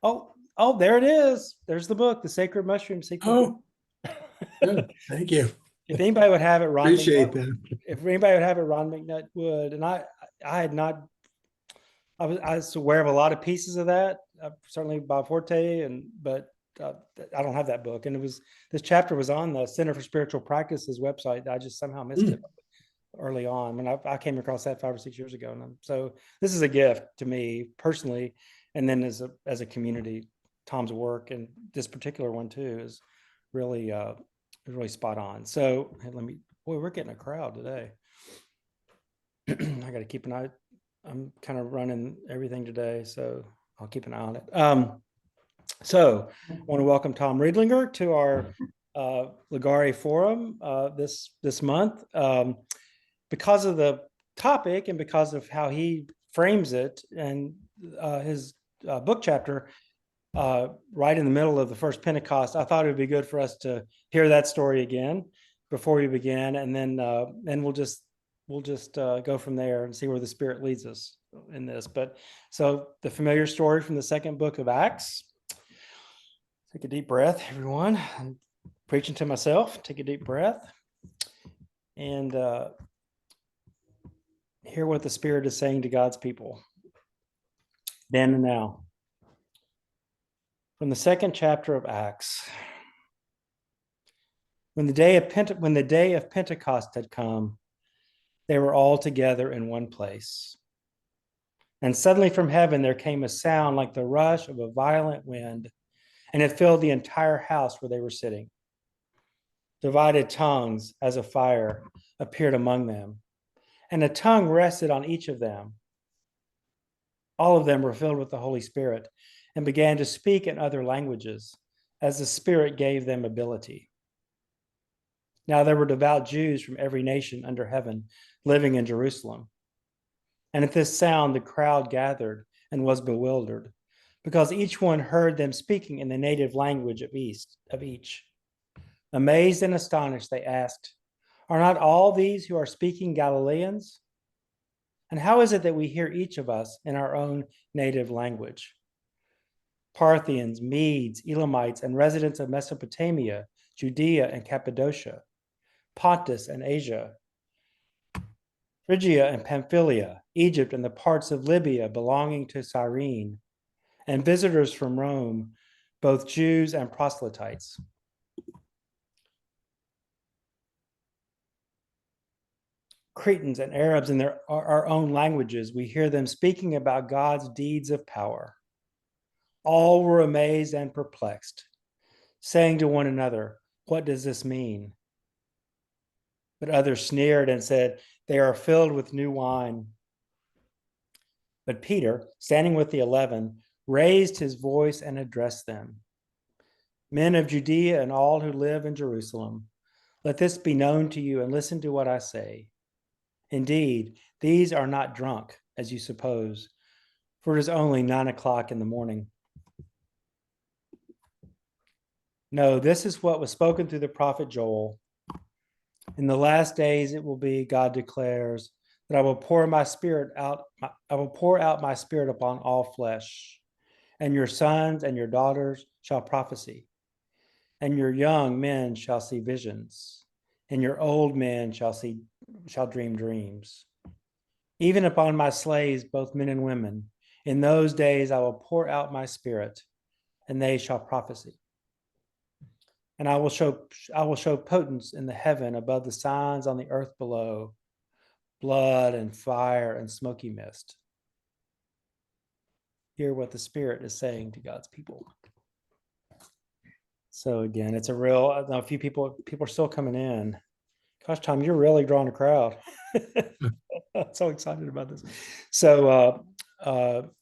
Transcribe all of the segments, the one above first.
Oh, there it is. There's the book, The Sacred Mushroom Sequence. Oh, good. Thank you. If anybody would have it, Ron Appreciate McNutt. that. If anybody would have it, Ron McNutt would. And I had not. I was aware of a lot of pieces of that, certainly Bob Forte, but uh, I don't have that book. And this chapter was on the Center for Spiritual Practices website. I just somehow missed it early on when I came across that 5 or 6 years ago. And so this is a gift to me personally, and then as a community, Tom's work and this particular one too really is really spot on. So boy, we're getting a crowd today. I got to keep an eye. I'm kind of running everything today, so I'll keep an eye on it. So I want to welcome Tom Riedlinger to our Ligare forum this month. Because of the topic and because of how he frames it and his book chapter right in the middle of the first Pentecost, I thought it would be good for us to hear that story again before we begin, and then we'll just go from there and see where the Spirit leads us in this. But so the familiar story from the second book of Acts. Take a deep breath, everyone. I'm preaching to myself. Take a deep breath and hear what the Spirit is saying to God's people. Then and now. From the second chapter of Acts. When the day of Pentecost had come, they were all together in one place. And suddenly from heaven there came a sound like the rush of a violent wind, and it filled the entire house where they were sitting. Divided tongues as of fire appeared among them, and a tongue rested on each of them. All of them were filled with the Holy Spirit and began to speak in other languages as the Spirit gave them ability. Now there were devout Jews from every nation under heaven living in Jerusalem. And at this sound, the crowd gathered and was bewildered, because each one heard them speaking in the native language of each. Amazed and astonished, they asked, "Are not all these who are speaking Galileans? And how is it that we hear each of us in our own native language?" Parthians, Medes, Elamites, and residents of Mesopotamia, Judea and Cappadocia, Pontus and Asia, Phrygia and Pamphylia, Egypt and the parts of Libya belonging to Cyrene, and visitors from Rome, both Jews and proselytes. Cretans and Arabs in our own languages, we hear them speaking about God's deeds of power. All were amazed and perplexed, saying to one another, "What does this mean?" But others sneered and said, "They are filled with new wine." But Peter, standing with the 11, raised his voice and addressed them. "Men of Judea and all who live in Jerusalem, let this be known to you and listen to what I say. Indeed, these are not drunk, as you suppose, for it is only 9 o'clock in the morning. No, this is what was spoken through the prophet Joel. In the last days it will be, God declares, that I will pour out my spirit upon all flesh, and your sons and your daughters shall prophesy, and your young men shall see visions, and your old men shall dream dreams. Even upon my slaves, both men and women, in those days I will pour out my spirit, and they shall prophesy. And I will show potence in the heaven above the signs on the earth below, blood and fire and smoky mist. Hear what the Spirit is saying to God's people. So again, it's a real, I know a few people are still coming in. Gosh, Tom, you're really drawing a crowd. I'm so excited about this. So I'll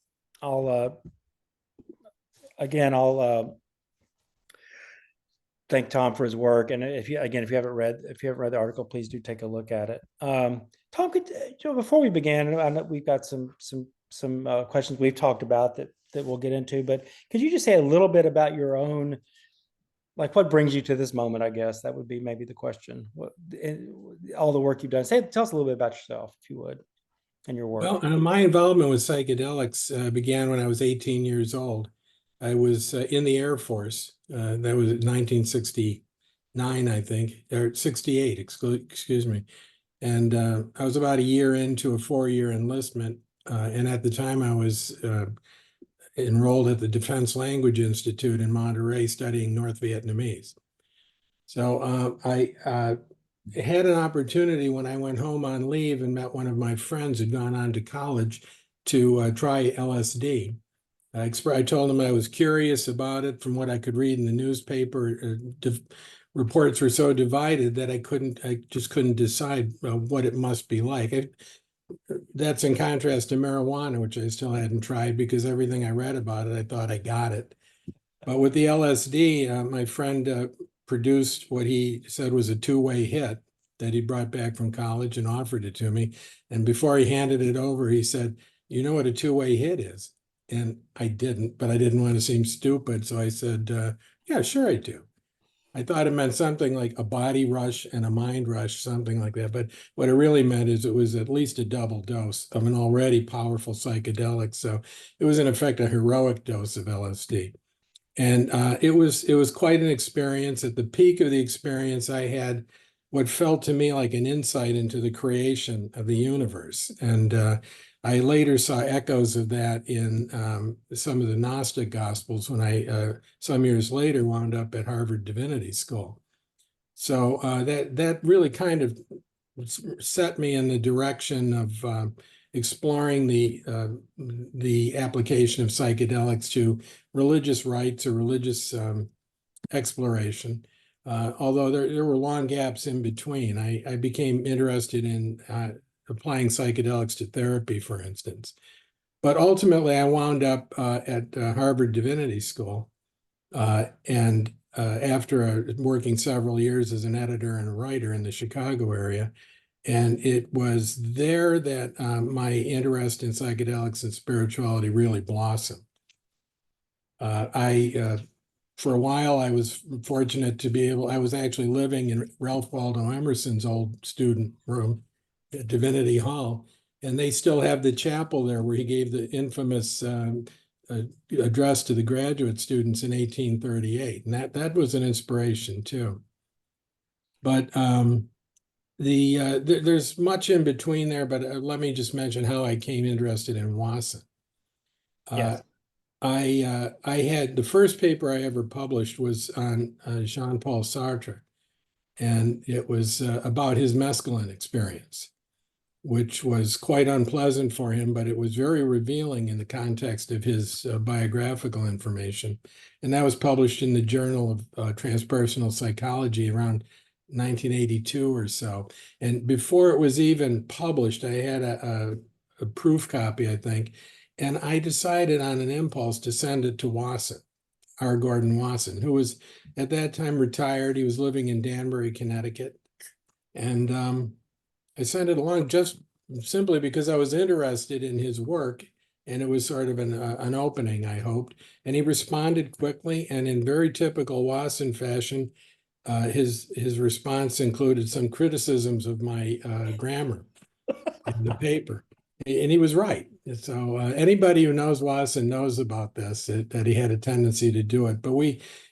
thank Tom for his work. And if you haven't read the article, please do take a look at it. Tom, before we began, I know we've got some questions we've talked about that we'll get into, but could you just say a little bit about your own, like what brings you to this moment? I guess that would be maybe the question. All the work you've done. Tell us a little bit about yourself, if you would. in your work? Well, my involvement with psychedelics began when I was 18 years old. I was in the Air Force. That was in 1969, I think, or 68, excuse me. And I was about a year into a 4-year enlistment. And at the time, I was enrolled at the Defense Language Institute in Monterey studying North Vietnamese. So I had an opportunity when I went home on leave and met one of my friends who'd gone on to college to try LSD. I told him I was curious about it from what I could read in the newspaper. Reports were so divided that I just couldn't decide what it must be like. That's in contrast to marijuana, which I still hadn't tried because everything I read about it, I thought I got it. But with the LSD, my friend produced what he said was a two-way hit that he brought back from college and offered it to me. And before he handed it over, he said, "You know what a two-way hit is?" And I didn't, but I didn't want to seem stupid. So I said, "Yeah, sure I do." I thought it meant something like a body rush and a mind rush, something like that. But what it really meant is it was at least a double dose of an already powerful psychedelic. So it was in effect a heroic dose of LSD. And it was quite an experience. At the peak of the experience, I had what felt to me like an insight into the creation of the universe. And I later saw echoes of that in some of the Gnostic Gospels when I, some years later, wound up at Harvard Divinity School. So that really kind of set me in the direction of exploring the application of psychedelics to religious rites or religious exploration. Although there were long gaps in between, I became interested in applying psychedelics to therapy, for instance. But ultimately, I wound up at Harvard Divinity School. And after working several years as an editor and a writer in the Chicago area, and it was there that my interest in psychedelics and spirituality really blossomed. For a while, I was fortunate to be able, I was actually living in Ralph Waldo Emerson's old student room at Divinity Hall, and they still have the chapel there where he gave the infamous address to the graduate students in 1838. And that was an inspiration too. But there's much in between there, but let me just mention how I came interested in Wasson. Yes. I had the first paper I ever published was on Jean-Paul Sartre, and it was about his mescaline experience, which was quite unpleasant for him, but it was very revealing in the context of his biographical information. And that was published in the Journal of Transpersonal Psychology around 1982 or so. And before it was even published, I had a proof copy, I think, and I decided on an impulse to send it to Wasson, R. Gordon Wasson, who was at that time retired. He was living in Danbury, Connecticut. And I sent it along just simply because I was interested in his work, and it was sort of an opening, I hoped. And he responded quickly, and in very typical Wasson fashion, his response included some criticisms of my grammar in the paper. And he was right. So anybody who knows Wasson knows about this, that he had a tendency to do it. But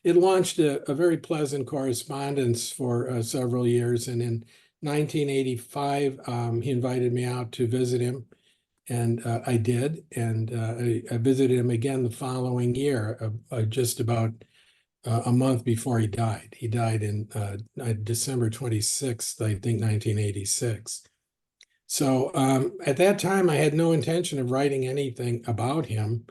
it launched a very pleasant correspondence for several years. And in 1985, he invited me out to visit him. And I did. And I visited him again the following year, just about a month before he died. He died in December 26th, I think, 1986. So at that time, I had no intention of writing anything about him.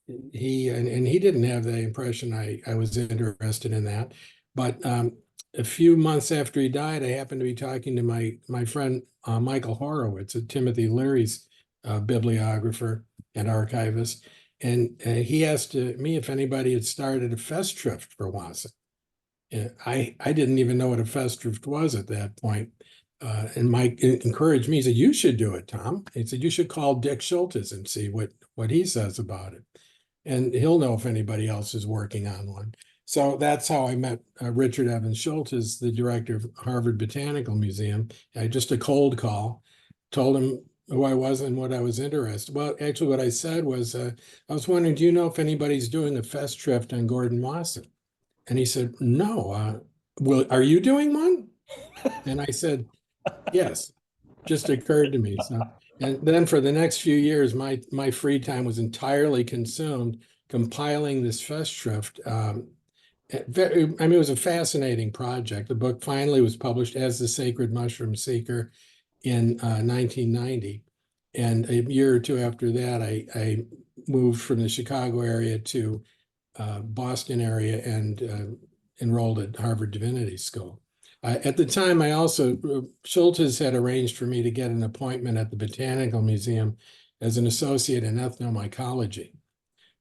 He didn't have the impression I was interested in that. But a few months after he died, I happened to be talking to my friend Michael Horowitz, Timothy Leary's bibliographer and archivist, and he asked me if anybody had started a festschrift for Wasson. I didn't even know what a festschrift was at that point. And Mike encouraged me. He said, "You should do it, Tom." He said, "You should call Dick Schultes and see what he says about it. And he'll know if anybody else is working on one." So that's how I met Richard Evans Schultes, the director of Harvard Botanical Museum. Just a cold call, told him who I was and what I was interested. Well, actually, what I said was, I was wondering, do you know if anybody's doing a festschrift on Gordon Wasson? And he said, no. Well, are you doing one? And I said, yes. Just occurred to me. So, and then for the next few years, my free time was entirely consumed compiling this festschrift. I mean, it was a fascinating project. The book finally was published as The Sacred Mushroom Seeker in 1990. And a year or two after that, I moved from the Chicago area to Boston area and enrolled at Harvard Divinity School. At the time, I also, Schultes had arranged for me to get an appointment at the Botanical Museum as an associate in ethnomycology.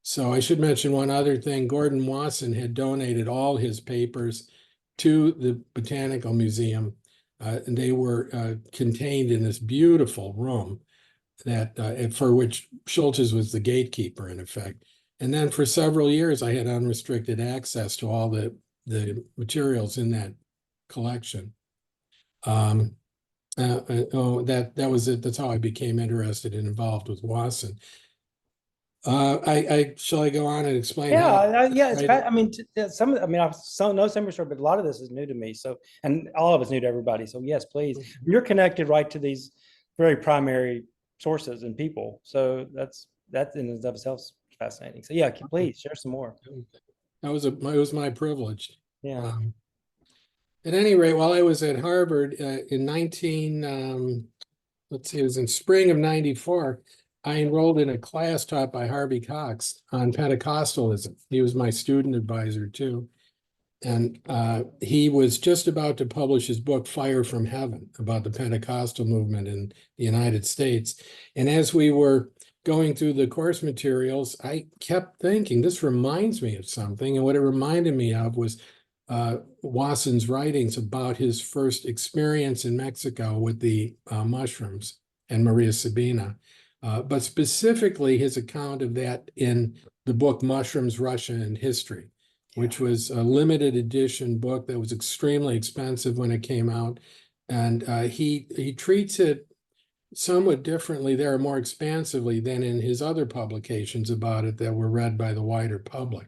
So I should mention one other thing. Gordon Wasson had donated all his papers to the Botanical Museum, and they were contained in this beautiful room that for which Schultes was the gatekeeper, in effect. And then for several years, I had unrestricted access to all the materials in that collection. That was it. That's how I became interested and involved with Wasson. Shall I go on and explain Yeah, how? yeah. It's Right. I mean, some. I mean, I know some of but a lot of this is new to me. So, and all of it's new to everybody. So, yes, please. You're connected right to these very primary sources and people. So that in and of itself is fascinating. So, yeah, please share some more. It was my privilege. Yeah. At any rate, while I was at Harvard in let's see, it was in spring of '94, I enrolled in a class taught by Harvey Cox on Pentecostalism. He was my student advisor too. And he was just about to publish his book, Fire from Heaven, about the Pentecostal movement in the United States. And as we were going through the course materials, I kept thinking, this reminds me of something. And what it reminded me of was Wasson's writings about his first experience in Mexico with the mushrooms and Maria Sabina, but specifically his account of that in the book Mushrooms, Russia and History, which was a limited edition book that was extremely expensive when it came out. And he treats it somewhat differently there, more expansively than in his other publications about it that were read by the wider public.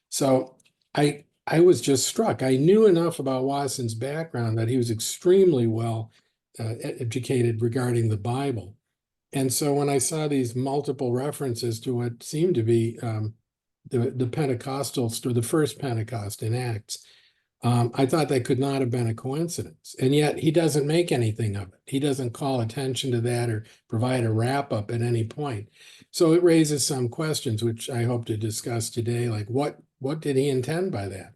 So I was just struck. I knew enough about Wasson's background that he was extremely well educated regarding the Bible. And so when I saw these multiple references to what seemed to be the Pentecostal, or the first Pentecost in Acts, I thought that could not have been a coincidence. And yet he doesn't make anything of it. He doesn't call attention to that or provide a wrap up at any point. So it raises some questions, which I hope to discuss today, like what did he intend by that?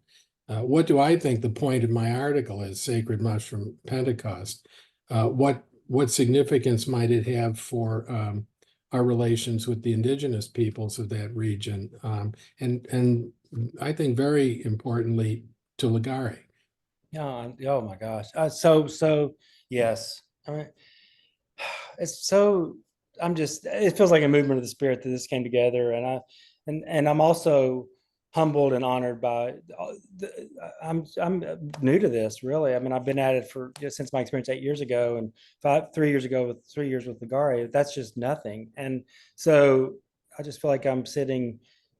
What do I think the point of my article is, Sacred Mushroom Pentecost? What significance might it have for our relations with the indigenous peoples of that region? And I think very importantly, to Ligare. Yeah. Oh my gosh. So yes. I mean, it's so. I'm just. It feels like a movement of the spirit that this came together, and I'm also humbled and honored by. I'm new to this, really. I mean, I've been at it for since my experience 8 years ago, and 3 years ago with 3 years with Ligare. That's just nothing, and so I just feel like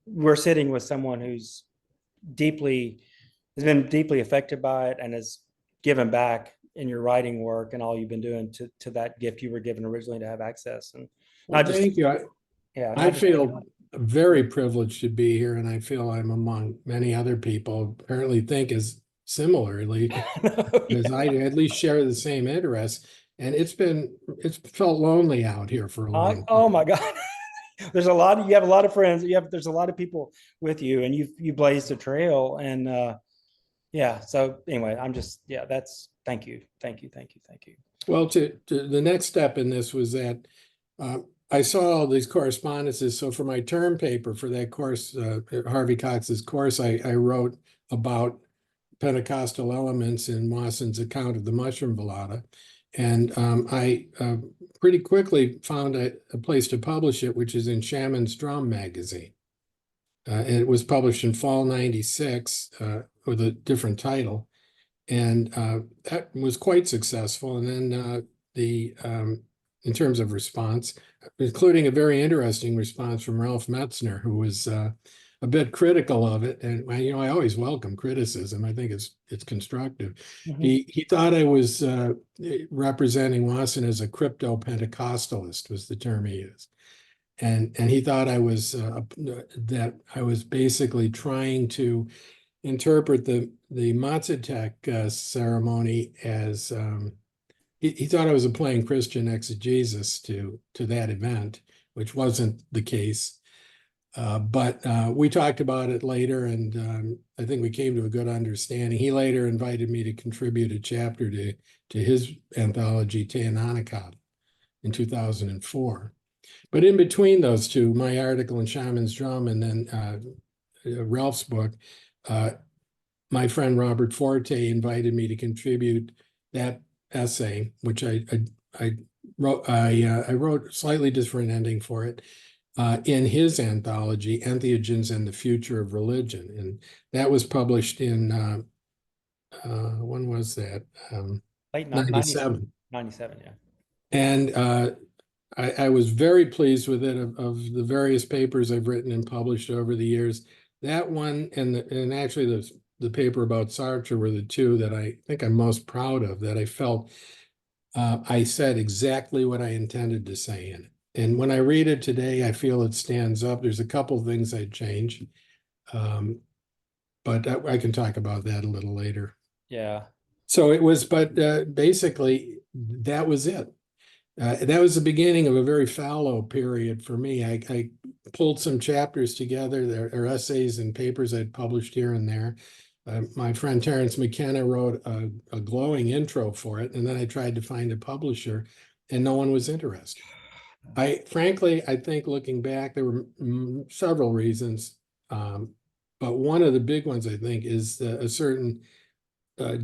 we're sitting with someone who's deeply has been deeply affected by it and has given back in your writing work and all you've been doing to that gift you were given originally to have access. And Well, not just thank you. yeah, I not just feel very privileged to be here, and I feel I'm among many other people apparently think as similarly, because yeah. I at least share the same interests. And it's felt lonely out here for a long Oh time. my God. You have a lot of friends, there's a lot of people with you, and you blazed a trail. And yeah, so anyway, I'm just, yeah, that's, thank you, thank you, thank you, thank you. Well, to the next step in this was that I saw all these correspondences. So for my term paper for that course, Harvey Cox's course, I wrote about Pentecostal elements in Wasson's account of the mushroom velada. And I pretty quickly found a place to publish it, which is in Shaman's Drum magazine. And it was published in fall '96 with a different title. And that was quite successful. And then the in terms of response, including a very interesting response from Ralph Metzner, who was a bit critical of it. And I always welcome criticism. I think it's constructive. He thought I was representing Wasson as a crypto Pentecostalist, was the term he used. And he thought I was that I was basically trying to interpret the Mazatec ceremony as he thought I was applying Christian exegesis to that event, which wasn't the case. But we talked about it later, and I think we came to a good understanding. He later invited me to contribute a chapter to his anthology, Teonanacatl, in 2004. But in between those two, my article in Shaman's Drum and then Ralph's book, my friend Robert Forte invited me to contribute that essay, which I wrote. I wrote a slightly different ending for it in his anthology, Entheogens and the Future of Religion, and that was published in when was that? Late 97. 97, yeah. And I was very pleased with it. Of the various papers I've written and published over the years, that one and actually the paper about Sartre were the two that I think I'm most proud of, that I felt I said exactly what I intended to say in it. And when I read it today, I feel it stands up. There's a couple of things I'd change, but I can talk about that a little later. Yeah. So it was, but basically that was it. That was the beginning of a very fallow period for me. I pulled some chapters together. There are essays and papers I'd published here and there. My friend Terrence McKenna wrote a glowing intro for it, and then I tried to find a publisher, and no one was interested. Frankly, I think looking back, there were several reasons, but one of the big ones, I think, is a certain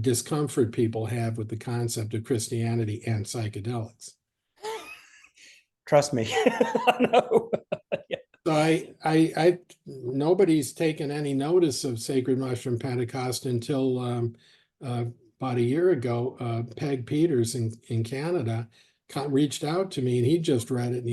discomfort people have with the concept of Christianity and psychedelics. Trust me. I know. Yeah. So I nobody's taken any notice of Sacred Mushroom Pentecost until about a year ago. Peg Peters in Canada reached out to me, and he just read it,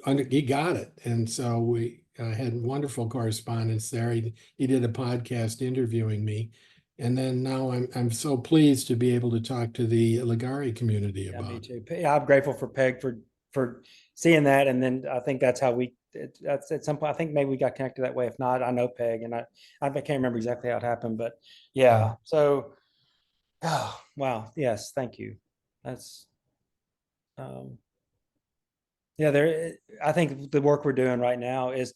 and he got it, and so we had wonderful correspondence there. He did a podcast interviewing me, and then now I'm so pleased to be able to talk to the Ligare community about Me it. too. Yeah, I'm grateful for Peg for seeing that, and then I think that's how that's at some point. I think maybe we got connected that way. If not, I know Peg, and I can't remember exactly how it happened, but yeah. So, oh, wow, yes, thank you. That's yeah. I think the work we're doing right now is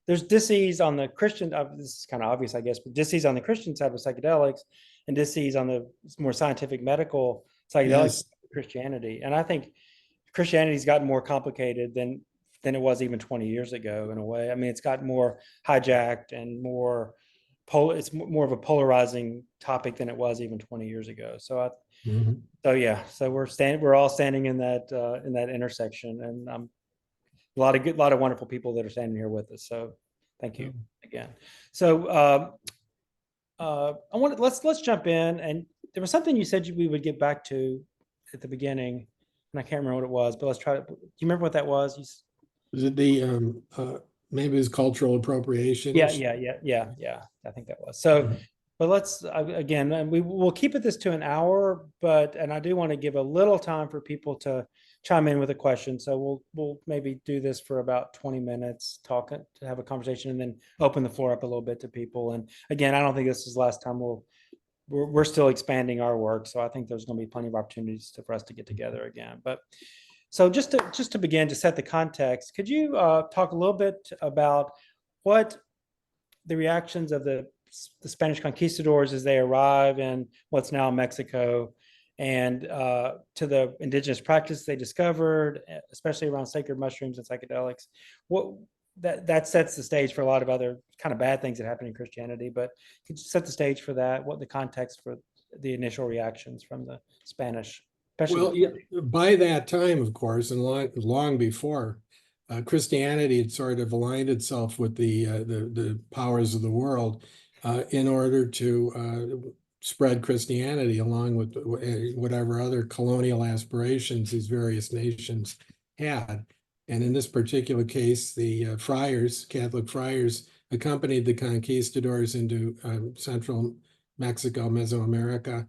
there's dis-ease on the Christian. This is kind of obvious, I guess, but dis-ease on the Christian side with psychedelics, and dis-ease on the more scientific medical psychedelics Christianity. And I think Christianity's gotten more complicated than it was even 20 years ago in a way. I mean, it's gotten more hijacked and more it's more of a polarizing topic than it was even 20 years ago. So so yeah, so we're all standing in that intersection, and a lot of wonderful people that are standing here with us. So thank you again. So let's jump in, and there was something you said we would get back to at the beginning, and I can't remember what it was, but let's try to. Do you remember what that was? Was it the maybe it was cultural appropriation? Yeah. I think that was so. But let's again, and we'll keep this to an hour, and I do want to give a little time for people to chime in with a question. So we'll maybe do this for about 20 minutes, to have a conversation, and then open the floor up a little bit to people. And again, I don't think this is the last time we're still expanding our work, so I think there's going to be plenty of opportunities for us to get together again. But so just to begin, to set the context, could you talk a little bit about what the reactions of the Spanish conquistadors as they arrive in what's now Mexico, and to the indigenous practice they discovered, especially around sacred mushrooms and psychedelics? What that sets the stage for a lot of other kind of bad things that happen in Christianity, but could you set the stage for that? What the context for the initial reactions from the Spanish? Well, yeah, by that time, of course, and long before, Christianity had sort of aligned itself with the powers of the world in order to spread Christianity along with whatever other colonial aspirations these various nations had. And in this particular case, the Catholic friars, accompanied the conquistadors into central Mexico, Mesoamerica,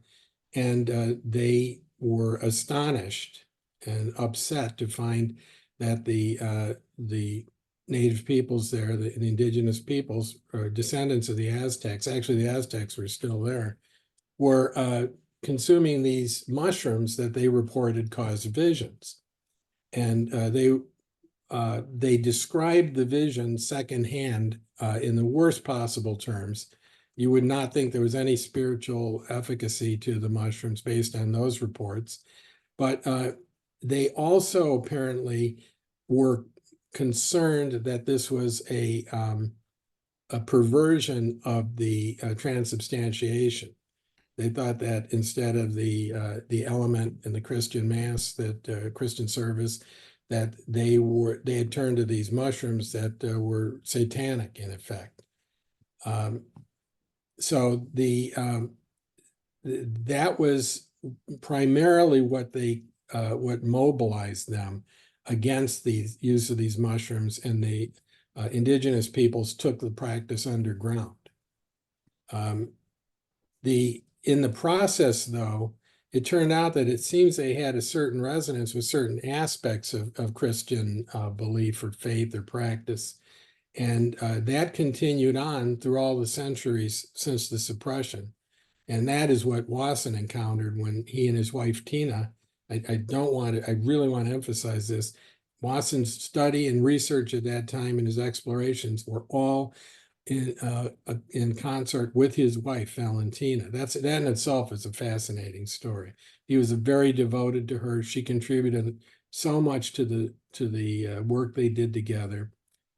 and they were astonished and upset to find that the native peoples there, the indigenous peoples, or descendants of the Aztecs, actually the Aztecs were still there, were consuming these mushrooms that they reported caused visions. And they described the vision secondhand in the worst possible terms. You would not think there was any spiritual efficacy to the mushrooms based on those reports. But they also apparently were concerned that this was a perversion of the transubstantiation. They thought that instead of the element in the Christian mass, that Christian service, that they had turned to these mushrooms that were satanic in effect. So that was primarily what mobilized them against the use of these mushrooms, and the indigenous peoples took the practice underground. In the process, though, it turned out that it seems they had a certain resonance with certain aspects of Christian belief or faith or practice. And that continued on through all the centuries since the suppression. And that is what Wasson encountered when he and his wife, Tina, I really want to emphasize this. Wasson's study and research at that time and his explorations were all in concert with his wife, Valentina. That in itself is a fascinating story. He was very devoted to her. She contributed so much to the work they did together.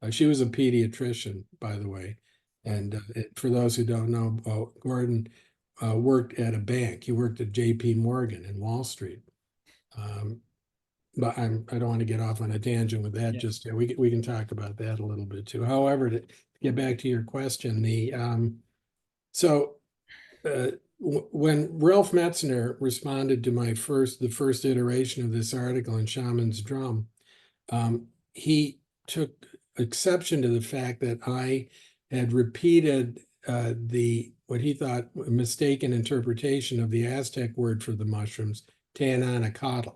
She was a pediatrician, by the way. And for those who don't know, Gordon worked at a bank. He worked at J.P. Morgan in Wall Street. But I don't want to get off on a tangent with that. Just we can talk about that a little bit too. However, to get back to your question, when Ralph Metzner responded to the first iteration of this article in Shaman's Drum, he took exception to the fact that I had repeated what he thought a mistaken interpretation of the Aztec word for the mushrooms, Teananacatl,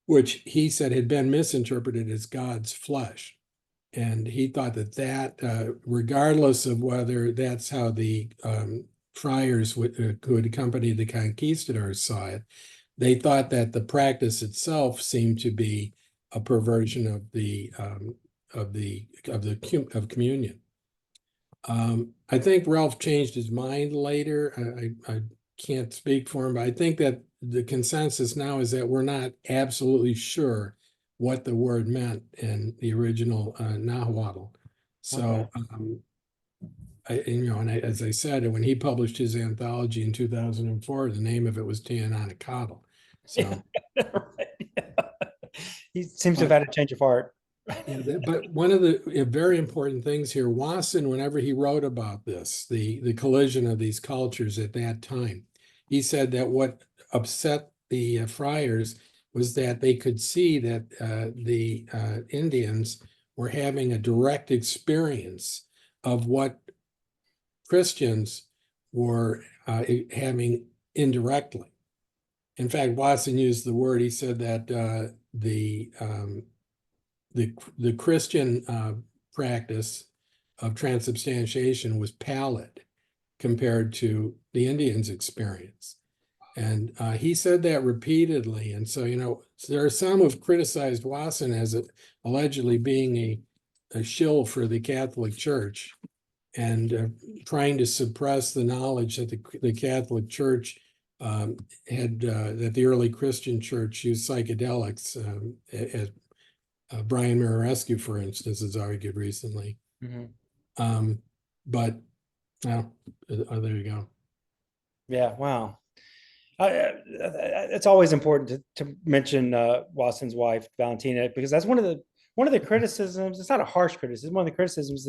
which he said had been misinterpreted as God's flesh. And he thought that regardless of whether that's how the friars who had accompanied the conquistadors saw it, they thought that the practice itself seemed to be a perversion of communion. I think Ralph changed his mind later. I can't speak for him, but I think that the consensus now is that we're not absolutely sure what the word meant in the original Nahuatl. So, as I said, when he published his anthology in 2004, the name of it was Teananacatl. So, he seems to have had a change of heart. But one of the very important things here, Wasson, whenever he wrote about this, the collision of these cultures at that time, he said that what upset the friars was that they could see that the Indians were having a direct experience of what Christians were having indirectly. In fact, Wasson used the word, he said that the Christian practice of transubstantiation was pallid compared to the Indians' experience. And he said that repeatedly. And so, there are some who've criticized Wasson as allegedly being a shill for the Catholic Church and trying to suppress the knowledge that the Catholic Church that the early Christian church used psychedelics, as Brian Mirarescu, for instance, has argued recently. Mm-hmm. But there you go. Yeah, wow. It's always important to mention Wasson's wife, Valentina, because that's one of the criticisms. It's not a harsh criticism. One of the criticisms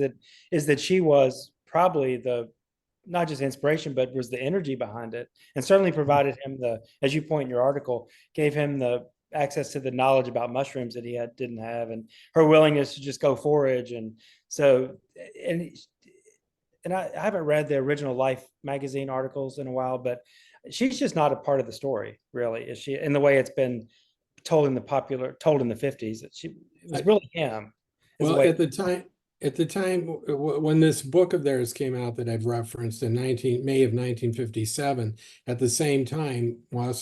that she was probably the not just inspiration, but was the energy behind it, and certainly provided him as you point in your article, gave him the access to the knowledge about mushrooms that he didn't have, and her willingness to just go forage. And so, and I haven't read the original Life magazine articles in a while, but she's just not a part of the story, really, is she? In the way it's been told in the 50s, that it was really him. Well, at the time when this book of theirs came out that I've referenced in May of 1957, at the same time,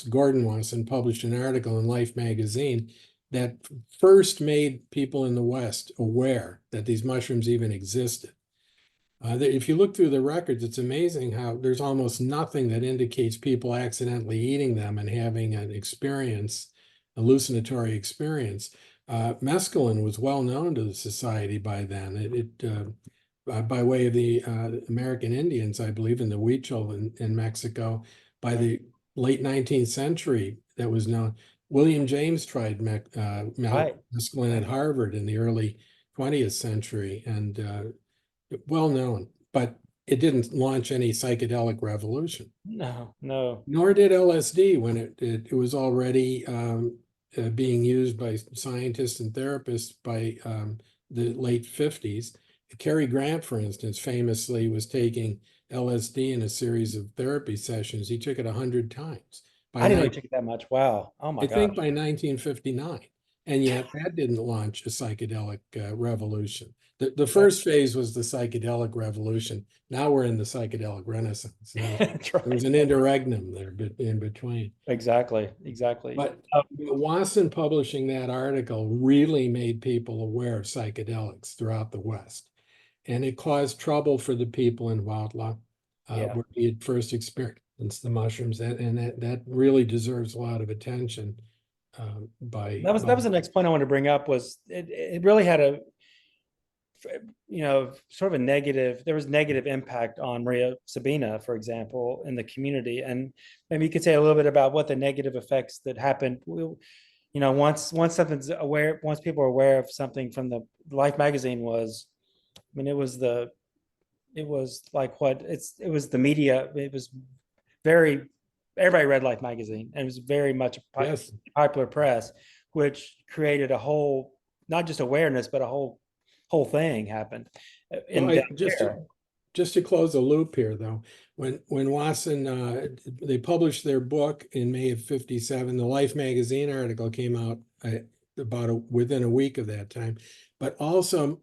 Gordon Wasson published an article in Life magazine that first made people in the West aware that these mushrooms even existed. If you look through the records, it's amazing how there's almost nothing that indicates people accidentally eating them and having an experience, hallucinatory experience. Mescaline was well known to the society by then. By way of the American Indians, I believe, in the Huichol in Mexico, by the late 19th century, that was known. William James tried mescaline at Harvard in the early 20th century, and well known, but it didn't launch any psychedelic revolution. No. Nor did LSD when it was already being used by scientists and therapists by the late 50s. Cary Grant, for instance, famously was taking LSD in a series of therapy sessions. He took it 100 times. I didn't know he took it that much. Wow. Oh my God. I think by 1959. And yet that didn't launch a psychedelic revolution. The first phase was the psychedelic revolution. Now we're in the psychedelic renaissance. There was an interregnum there in between. Exactly. But Wasson publishing that article really made people aware of psychedelics throughout the West. And it caused trouble for the people in Huautla, where he had first experienced the mushrooms. And that really deserves a lot of attention. That was the next point I wanted to bring up. Was it really had a sort of a negative, there was negative impact on Maria Sabina, for example, in the community. And maybe you could say a little bit about what the negative effects that happened, once people are aware of something from the Life magazine was, I mean, it was the media. It was everybody read Life magazine, and it was very much a popular press, which created a whole, not just awareness, but a whole thing happened. Just to close the loop here, though, when Wasson they published their book in May of 57, the Life magazine article came out within a week of that time. But also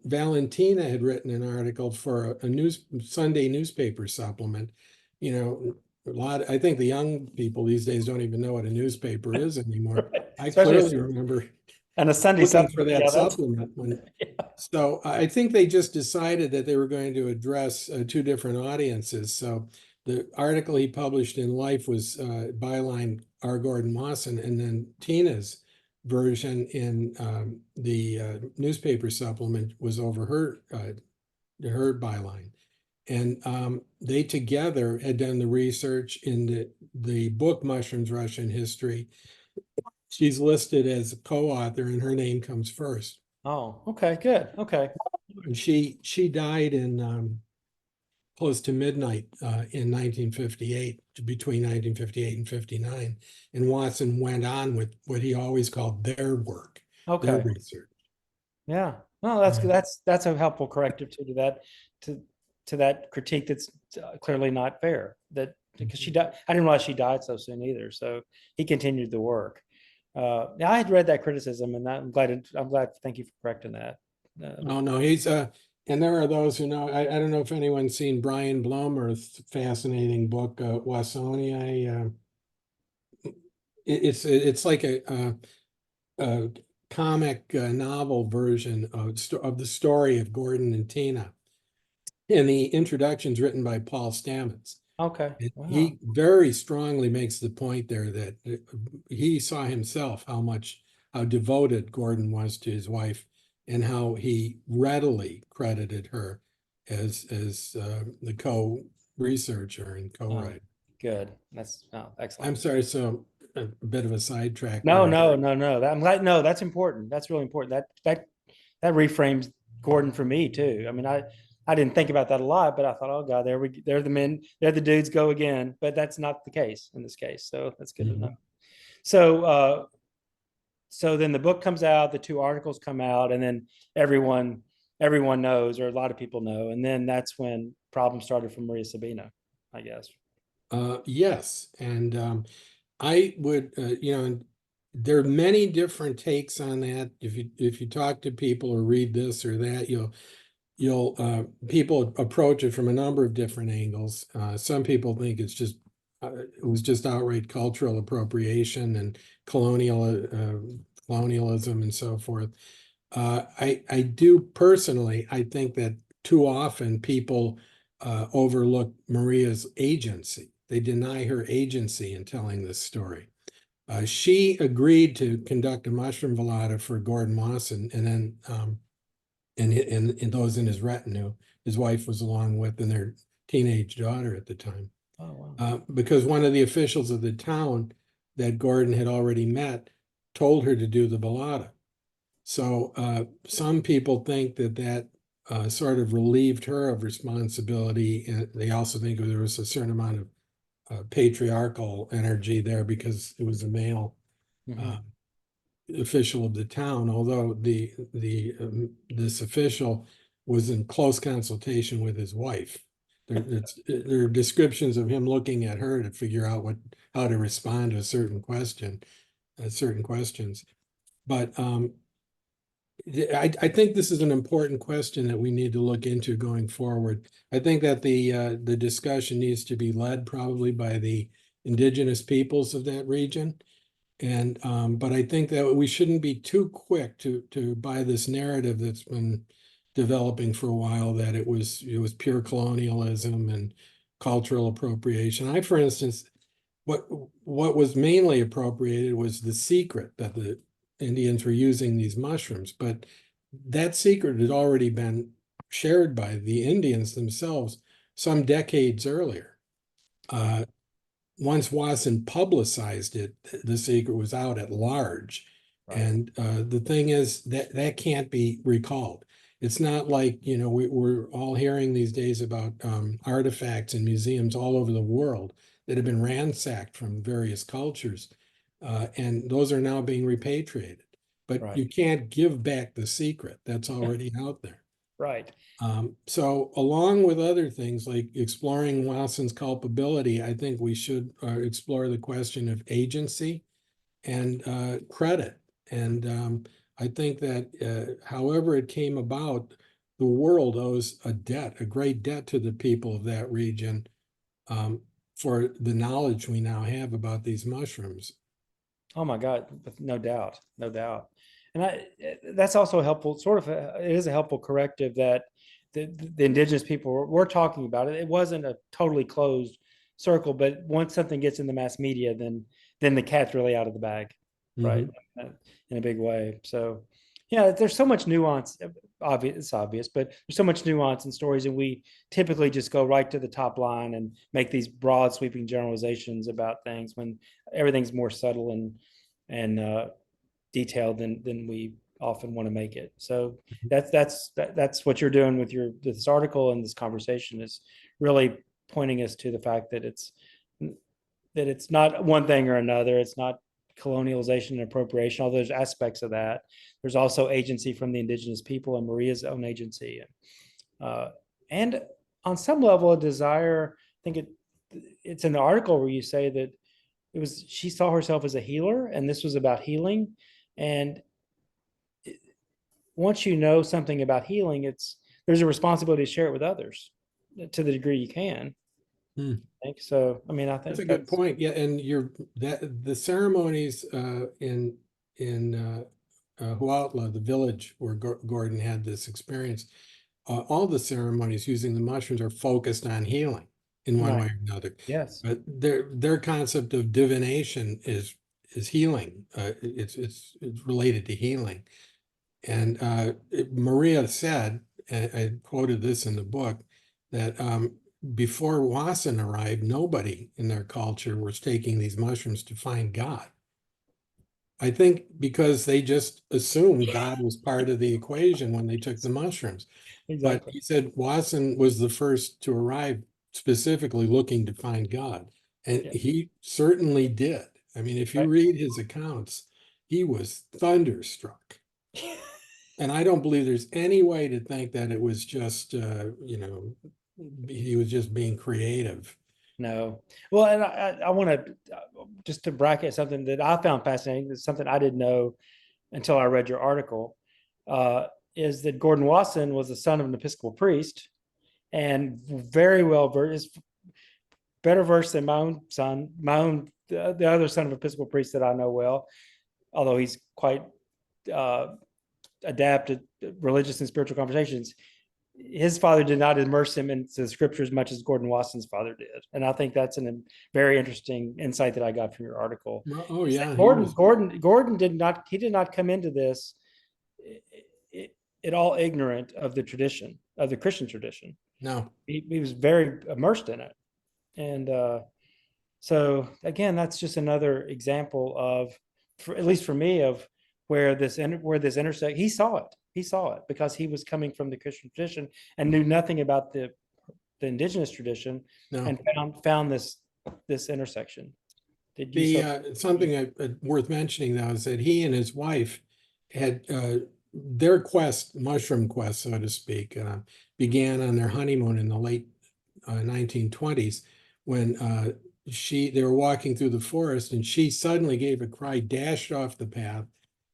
Valentina had written an article for a Sunday newspaper supplement. I think the young people these days don't even know what a newspaper is anymore. I clearly remember. And a Sunday for that supplement. So I think they just decided that they were going to address two different audiences. So the article he published in Life was byline R. Gordon Wasson, and then Tina's version in the newspaper supplement was over her byline. And they together had done the research in the book Mushrooms, Russian History. She's listed as a co-author, and her name comes first. Oh, okay, good. Okay. And she died in close to midnight in 1958, between 1958 and 59. And Wasson went on with what he always called their work, their research. Yeah. Well, that's a helpful corrective to that critique that's clearly not fair. That because she died, I didn't realize she died so soon either. So he continued the work. I had read that criticism, and I'm glad. Thank you for correcting that. No, he's and there are those who know. I don't know if anyone's seen Brian Blomer's fascinating book, Wassonia. It's like a comic novel version of the story of Gordon and Tina, and the introduction's written by Paul Stamets. Okay. Wow. He very strongly makes the point there that he saw himself how devoted Gordon was to his wife, and how he readily credited her as the co-researcher and co-writer. Good. That's excellent. I'm sorry, so a bit of a sidetrack. No. I'm glad. No, that's important. That's really important. That reframes Gordon for me too. I mean, I didn't think about that a lot, but I thought, oh God, they're the men, they're the dudes go again. But that's not the case in this case. So that's good to know. So, so then the book comes out, the two articles come out, and then everyone knows, or a lot of people know. And then that's when problems started for Maria Sabina, I guess. Yes, and I would, there are many different takes on that. If you talk to people or read this or that, people approach it from a number of different angles. Some people think it was just outright cultural appropriation and colonialism and so forth. I do personally, I think that too often people overlook Maria's agency. They deny her agency in telling this story. She agreed to conduct a mushroom velada for Gordon Wasson, and then and those in his retinue, his wife was along with, and their teenage daughter at the time. Oh, wow. Because one of the officials of the town that Gordon had already met told her to do the velada. So some people think that sort of relieved her of responsibility, and they also think there was a certain amount of patriarchal energy there because it was a male official of the town. Although this official was in close consultation with his wife. There are descriptions of him looking at her to figure out how to respond to a certain questions. But I think this is an important question that we need to look into going forward. I think that the discussion needs to be led probably by the indigenous peoples of that region. And but I think that we shouldn't be too quick to buy this narrative that's been developing for a while, that it was pure colonialism and cultural appropriation. For instance, what was mainly appropriated was the secret that the Indians were using these mushrooms, but that secret had already been shared by the Indians themselves some decades earlier. Once Wasson publicized it, the secret was out at large. Right. And the thing is that can't be recalled. It's not like, we're all hearing these days about artifacts in museums all over the world that have been ransacked from various cultures. And those are now being repatriated. But Right. you can't give back the secret that's already out there. Right. So along with other things like exploring Wasson's culpability, I think we should explore the question of agency and credit. And I think that however it came about, the world owes a great debt to the people of that region for the knowledge we now have about these mushrooms. Oh my God, no doubt, no doubt. And that's also helpful, it is a helpful corrective that the indigenous people were talking about it. It wasn't a totally closed circle, but once something gets in the mass media, then the cat's really out of the bag, right? In a big way. So yeah, there's so much nuance. It's obvious, but there's so much nuance in stories, and we typically just go right to the top line and make these broad, sweeping generalizations about things when everything's more subtle and detailed than we often want to make it. So that's what you're doing with this article and this conversation, is really pointing us to the fact that it's not one thing or another. It's not colonialization and appropriation, although there's aspects of that. There's also agency from the indigenous people and Maria's own agency. And on some level, a desire, I think it's in the article where you say that she saw herself as a healer, and this was about healing. And once you know something about healing, there's a responsibility to share it with others to the degree you can. I think so. I mean, I think that's a good point. Yeah, and the ceremonies in Huautla, the village where Gordon had this experience, all the ceremonies using the mushrooms are focused on healing in one way or another. Yes. But their concept of divination is healing. It's related to healing. And Maria said, I quoted this in the book, that before Wasson arrived, nobody in their culture was taking these mushrooms to find God. I think because they just assumed God was part of the equation when they took the mushrooms. But Exactly. he said Watson was the first to arrive specifically looking to find God. And Yeah. he certainly did. I mean, if you Right. read his accounts, he was thunderstruck. And I don't believe there's any way to think that it was just, he was just being creative. No. Well, and I want to just to bracket something that I found fascinating. That's something I didn't know until I read your article. Uh, is that Gordon Wasson was the son of an Episcopal priest and very well versed, better versed than my own son, the other son of Episcopal priest that I know well, although he's quite uh, adapted religious and spiritual conversations. His father did not immerse him into the scripture as much as Gordon Wasson's father did, and I think that's a very interesting insight that I got from your article. Oh Is that yeah, he Gordon was. Gordon Gordon did not come into this at all ignorant of the tradition of the Christian tradition. No. He was very immersed in it, and so again, that's just another example of, at least for me, of where this intersect. He saw it because he was coming from the Christian tradition and knew nothing about the indigenous tradition, No. and found this intersection. Did you The so? something worth mentioning though is that he and his wife had their quest, mushroom quest, so to speak, began on their honeymoon in the late 1920s when they were walking through the forest and she suddenly gave a cry, dashed off the path,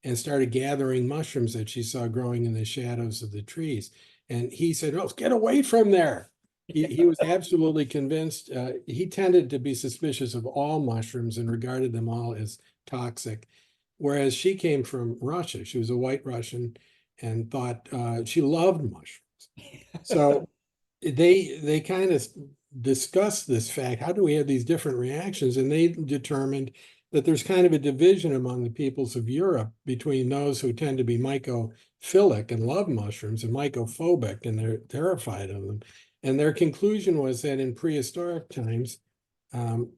and started gathering mushrooms that she saw growing in the shadows of the trees. And he said, "Oh, get away from there." He was absolutely convinced. He tended to be suspicious of all mushrooms and regarded them all as toxic. Whereas she came from Russia. She was a white Russian and thought she loved mushrooms. So they kind of discussed this fact. How do we have these different reactions? And they determined that there's kind of a division among the peoples of Europe between those who tend to be mycophilic and love mushrooms and mycophobic and they're terrified of them. And their conclusion was that in prehistoric times, um,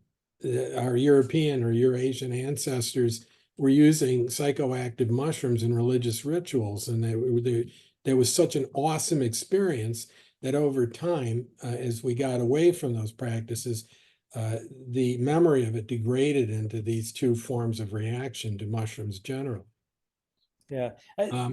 our European or Eurasian ancestors were using psychoactive mushrooms in religious rituals. And there was such an awesome experience that over time, as we got away from those practices, the memory of it degraded into these two forms of reaction to mushrooms generally. Yeah.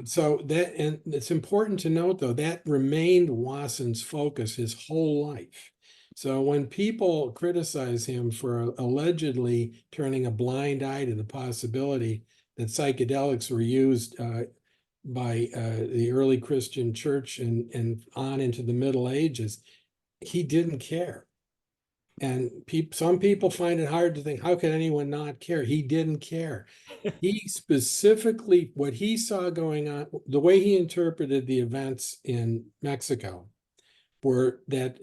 So that, and it's important to note though, that remained Wasson's focus his whole life. So when people criticize him for allegedly turning a blind eye to the possibility that psychedelics were used by the early Christian church and on into the Middle Ages, he didn't care. And some people find it hard to think, how can anyone not care? He didn't care. He specifically, what he saw going on, the way he interpreted the events in Mexico, were that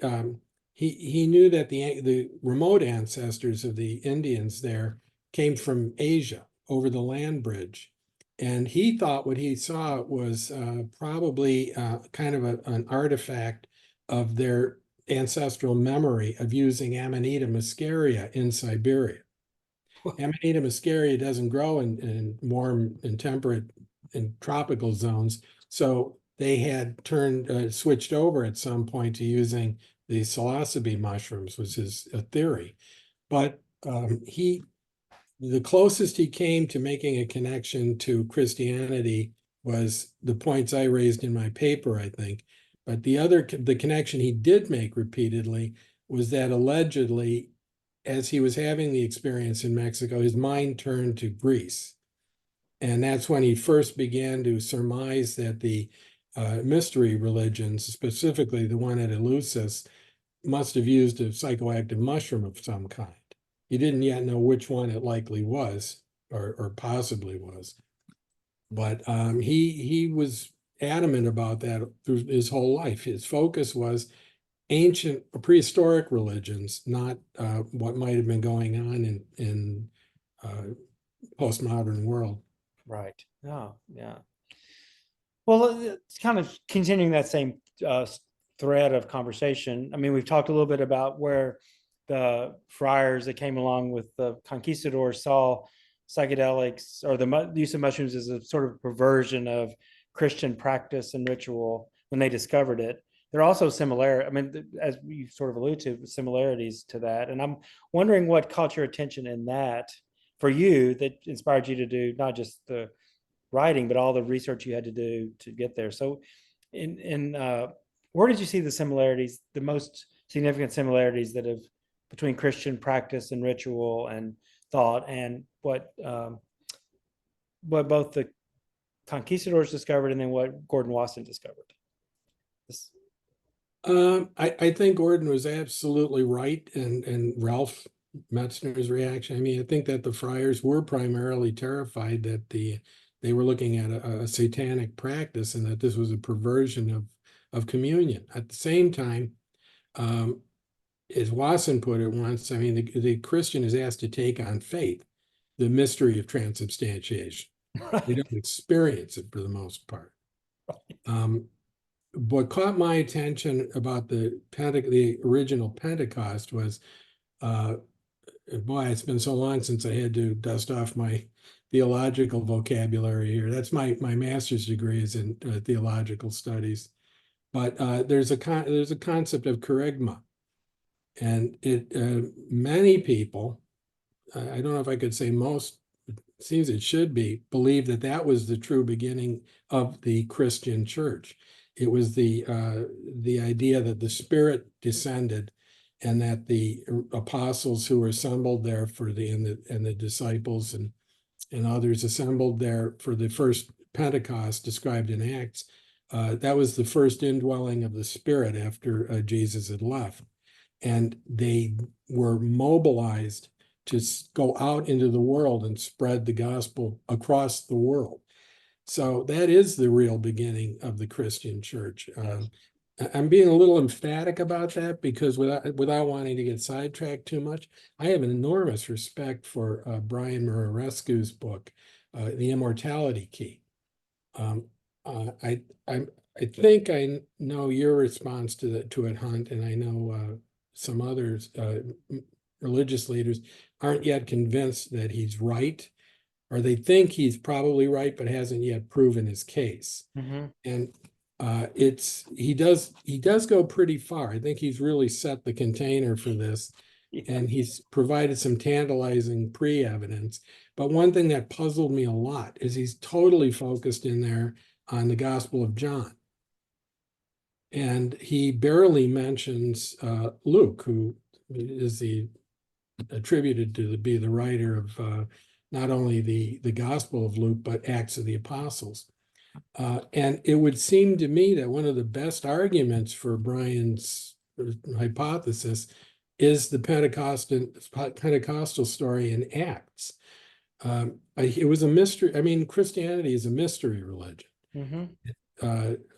he knew that the remote ancestors of the Indians there came from Asia over the land bridge. And he thought what he saw was probably kind of an artifact of their ancestral memory of using Amanita muscaria in Siberia. Amanita muscaria doesn't grow in warm and temperate and tropical zones. So they had switched over at some point to using the psilocybe mushrooms, was his theory. But the closest he came to making a connection to Christianity was the points I raised in my paper, I think. But the connection he did make repeatedly was that allegedly, as he was having the experience in Mexico, his mind turned to Greece. And that's when he first began to surmise that the mystery religions, specifically the one at Eleusis, must have used a psychoactive mushroom of some kind. He didn't yet know which one it likely was or possibly was. But he was adamant about that through his whole life. His focus was ancient prehistoric religions, not what might have been going on in postmodern world. Right. Oh, yeah. Well, it's kind of continuing that same thread of conversation. I mean, we've talked a little bit about where the friars that came along with the conquistadors saw psychedelics or the use of mushrooms as a sort of perversion of Christian practice and ritual when they discovered it. There are also similar, I mean, as you sort of alluded to, similarities to that. And I'm wondering what caught your attention in that for you that inspired you to do not just the writing, but all the research you had to do to get there. So where did you see the similarities, the most significant similarities that have between Christian practice and ritual and thought, and what both the conquistadors discovered and then what Gordon Wasson discovered? This, I think Gordon was absolutely right, and Ralph Metzner's reaction. I mean, I think that the friars were primarily terrified that they were looking at a satanic practice and that this was a perversion of communion. At the same time, as Wasson put it once, I mean, the Christian is asked to take on faith, the mystery of transubstantiation. They don't experience it for the most part. What caught my attention about the original Pentecost was, boy, it's been so long since I had to dust off my theological vocabulary here. That's my master's degree is in theological studies, but there's a concept of kerygma, and many people, I don't know if I could say most, it seems it should be, believe that was the true beginning of the Christian church. It was the idea that the Spirit descended, and that the apostles who were assembled there and the disciples and others assembled there for the first Pentecost described in Acts, that was the first indwelling of the Spirit after Jesus had left. And they were mobilized to go out into the world and spread the gospel across the world. So that is the real beginning of the Christian church. I'm being a little emphatic about that because without wanting to get sidetracked too much, I have an enormous respect for Brian Murarescu's book, The Immortality Key. I think I know your response to it, Hunt, and I know some others, religious leaders, aren't yet convinced that he's right, or they think he's probably right, but hasn't yet proven his case. mm-hmm. And he does go pretty far. I think he's really set the container for this, and he's provided some tantalizing pre-evidence. But one thing that puzzled me a lot is he's totally focused in there on the Gospel of John. And he barely mentions Luke, who is attributed to be the writer of not only the Gospel of Luke, but Acts of the Apostles. And it would seem to me that one of the best arguments for Brian's hypothesis is the Pentecostal story in Acts. It was a mystery. I mean, Christianity is a mystery religion. Mm-hmm.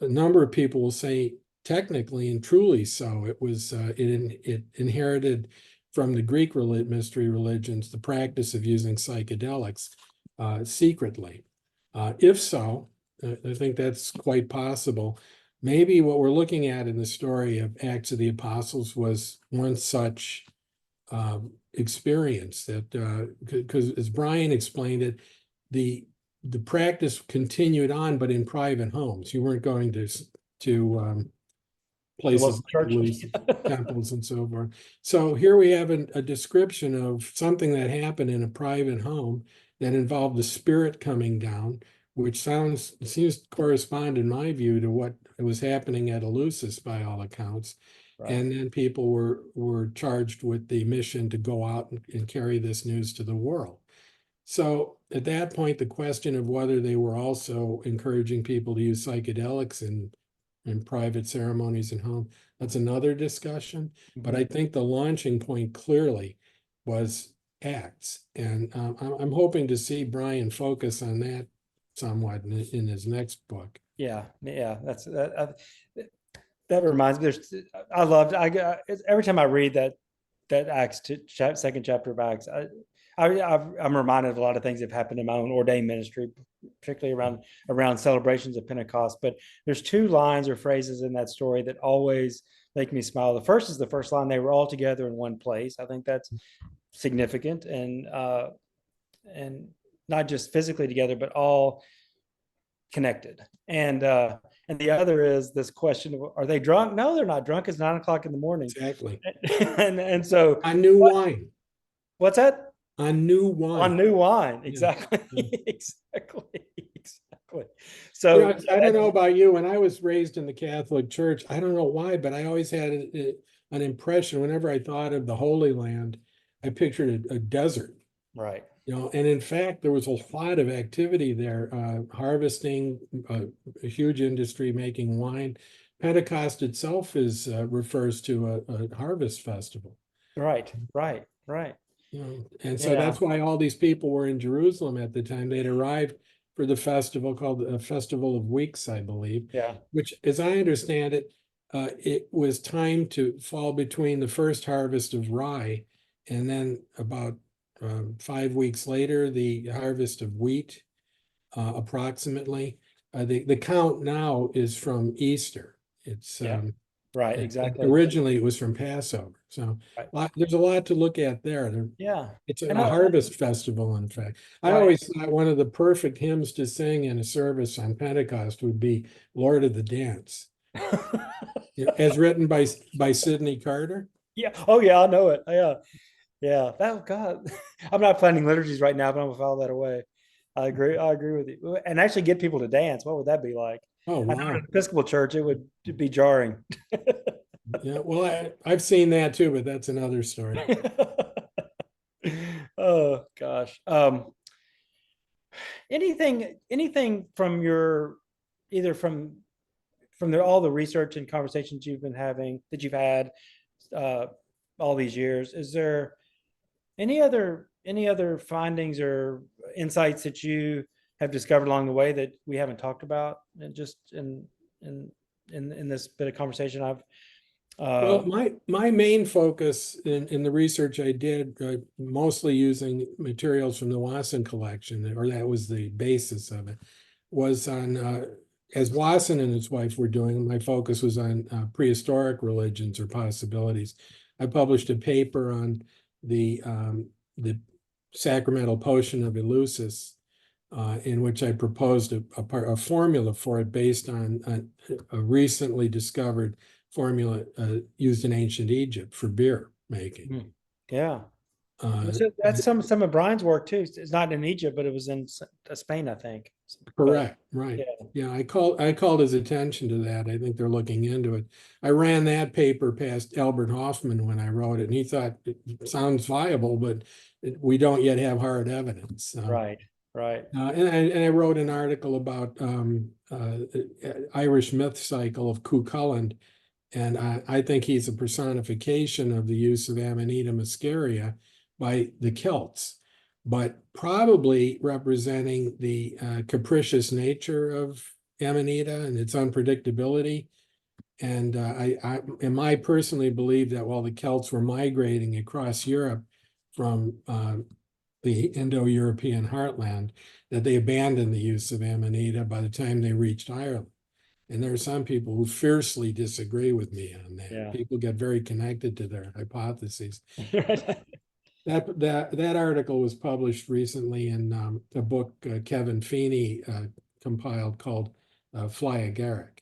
A number of people will say technically and truly so. It was it inherited from the Greek mystery religions the practice of using psychedelics secretly. If so, I think that's quite possible. Maybe what we're looking at in the story of Acts of the Apostles was one such experience that, because as Brian explained it, the practice continued on, but in private homes. You weren't going to places like temples and so forth. So here we have a description of something that happened in a private home that involved the Spirit coming down, which seems to correspond, in my view, to what was happening at Eleusis by all accounts. Right. And then people were charged with the mission to go out and carry this news to the world. So at that point, the question of whether they were also encouraging people to use psychedelics in private ceremonies and home, that's another discussion. Mm-hmm. But I think the launching point clearly was Acts. And I'm hoping to see Brian focus on that somewhat in his next book. Yeah, that's that reminds me. Every time I read that Acts second chapter of Acts, I'm reminded of a lot of things that have happened in my own ordained ministry, particularly around celebrations of Pentecost. But there's two lines or phrases in that story that always make me smile. The first is the first line: "They were all together in one place." I think that's significant, and and not just physically together, but all connected. And the other is this question of, are they drunk? No, they're not drunk. It's 9 o'clock in the morning. Exactly. And so On new wine. what's that? On new On wine. new wine. Yeah. Exactly. Yeah. Exactly. Exactly. You So know, I don't know about you. When I was raised in the Catholic Church, I don't know why, but I always had an impression whenever I thought of the Holy Land, I pictured a desert. right. You know, and in fact, there was a lot of activity there, harvesting, a huge industry making wine. Pentecost itself is refers to a harvest festival. Right. Right. Right. You know, and so Yeah. that's why all these people were in Jerusalem at the time. They'd arrived for the festival called the Festival of Weeks, I believe, Yeah. which, as I understand it, it was time to fall between the first harvest of rye and then about 5 weeks later, the harvest of wheat, approximately. The count now is from Easter. It's Yeah. Right. and Exactly. originally it was from Passover. So Right. there's a lot to look at there. Yeah. It's And a harvest festival, in fact. I right. always thought one of the perfect hymns to sing in a service on Pentecost would be Lord of the Dance, as written by Sidney Carter. Yeah. Oh yeah, I know it. Yeah. Yeah. That God. I'm not planning liturgies right now, but I'm gonna file that away. I agree. I agree with you. And actually get people to dance. What would that be like? Oh, I know in an wow. Episcopal church it would be jarring. Yeah, well, I've seen that too, but that's another story. Oh gosh. Anything from your either from all the research and conversations you've been having that you've had uh, all these years, is there any other findings or insights that you have discovered along the way that we haven't talked about, and just in in this bit of conversation I've Well, my main focus in the research I did, mostly using materials from the Wasson collection, or that was the basis of it, was on, as Wasson and his wife were doing, my focus was on prehistoric religions or possibilities. I published a paper on the sacramental potion of Eleusis, in which I proposed a formula for it based on a recently discovered formula used in ancient Egypt for beer making. yeah. Uh, That's some of Brian's work too. It's not in Egypt, but it was in Spain, I think. But Correct, right. yeah. Yeah, I called his attention to that. I think they're looking into it. I ran that paper past Albert Hoffman when I wrote it, and he thought it sounds viable, but we don't yet have hard evidence. Right. Right. And I wrote an article about Irish myth cycle of Cuchulainn, and I think he's a personification of the use of Amanita muscaria by the Celts, but probably representing the capricious nature of Amanita and its unpredictability. And I personally believe that while the Celts were migrating across Europe from the Indo-European heartland, that they abandoned the use of Amanita by the time they reached Ireland. And there are some people who fiercely disagree with me on that. Yeah. People get very connected to their hypotheses. Right. That article was published recently in a book Kevin Feeney compiled called Fly Agaric.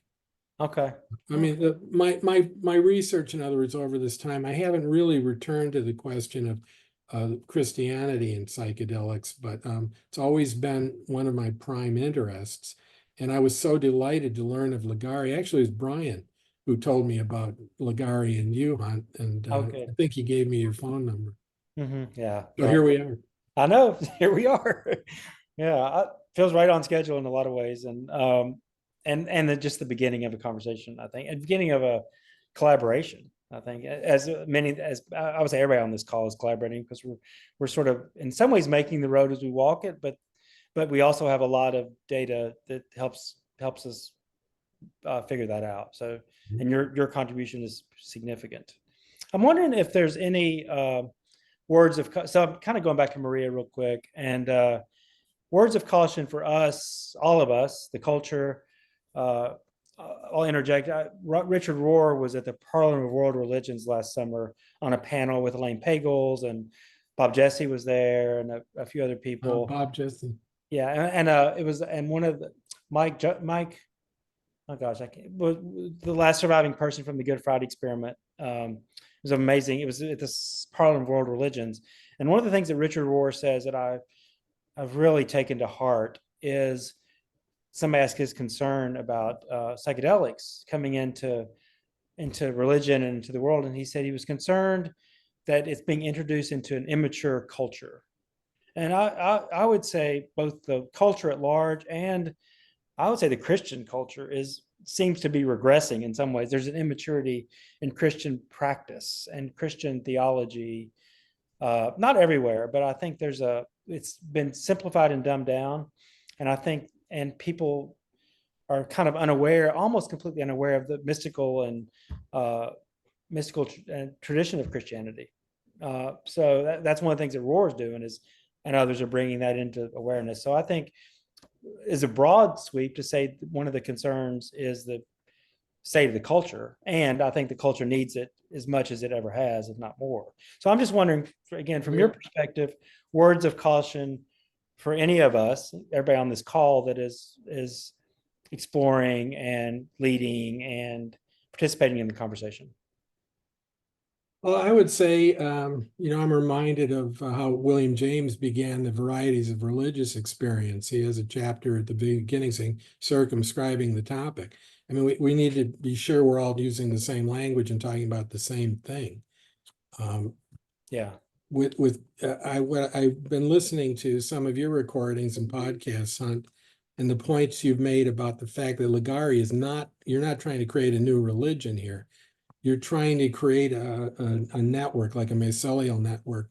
Okay. I mean, my research, in other words, over this time, I haven't really returned to the question of Christianity and psychedelics, but it's always been one of my prime interests. And I was so delighted to learn of Ligare. Actually, it was Brian who told me about Ligare and you, Hunt, and Okay. I think he gave me your phone number. Yeah. So Right. here we are. I know. Here we are. Yeah. Feels right on schedule in a lot of ways, and just the beginning of a conversation, I think, and beginning of a collaboration. I think as many as I would say, everybody on this call is collaborating because we're sort of in some ways making the road as we walk it, but we also have a lot of data that helps us figure that out. So, and your contribution is significant. I'm wondering if there's any words of so I'm kind of going back to Maria real quick, and words of caution for us, all of us, the culture. Uh, I'll interject. Richard Rohr was at the Parliament of World Religions last summer on a panel with Elaine Pagels and Bob Jesse was there, and a few other people. Bob Justin. Yeah, it was, and one of the Mike. Oh gosh, I can't. But the last surviving person from the Good Friday experiment. It was amazing. It was at this Parliament of World Religions, and one of the things that Richard Rohr says that I've really taken to heart is somebody asked his concern about psychedelics coming into religion and into the world, and he said he was concerned that it's being introduced into an immature culture. And I would say both the culture at large and I would say the Christian culture seems to be regressing in some ways. There's an immaturity in Christian practice and Christian theology, not everywhere, but I think it's been simplified and dumbed down, and I think and people are kind of unaware, almost completely unaware of the mystical tradition of Christianity. So that's one of the things that Roar is doing and others are bringing that into awareness. So I think is a broad sweep to say one of the concerns is the state of the culture, and I think the culture needs it as much as it ever has, if not more. So I'm just wondering, again, from your perspective, words of caution for any of us, everybody on this call that is exploring and leading and participating in the conversation. Well, I would say, I'm reminded of how William James began the varieties of religious experience. He has a chapter at the beginning saying, circumscribing the topic. I mean, we need to be sure we're all using the same language and talking about the same thing. Yeah. I've been listening to some of your recordings and podcasts, Hunt, and the points you've made about the fact that Ligare you're not trying to create a new religion here. You're trying to create a network, like a mycelial network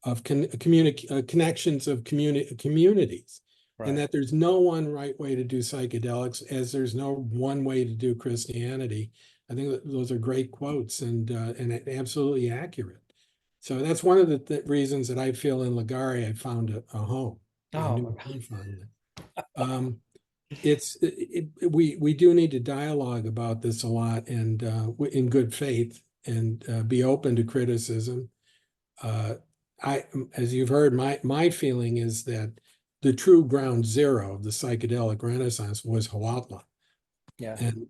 of connections of communities. Right. And that there's no one right way to do psychedelics, as there's no one way to do Christianity. I think that those are great quotes and absolutely accurate. So that's one of the reasons that I feel in Ligare I found a home. Oh, We do need to dialogue about this a lot and in good faith and be open to criticism. As you've heard, my feeling is that the true ground zero of the psychedelic renaissance was Huautla. yeah. And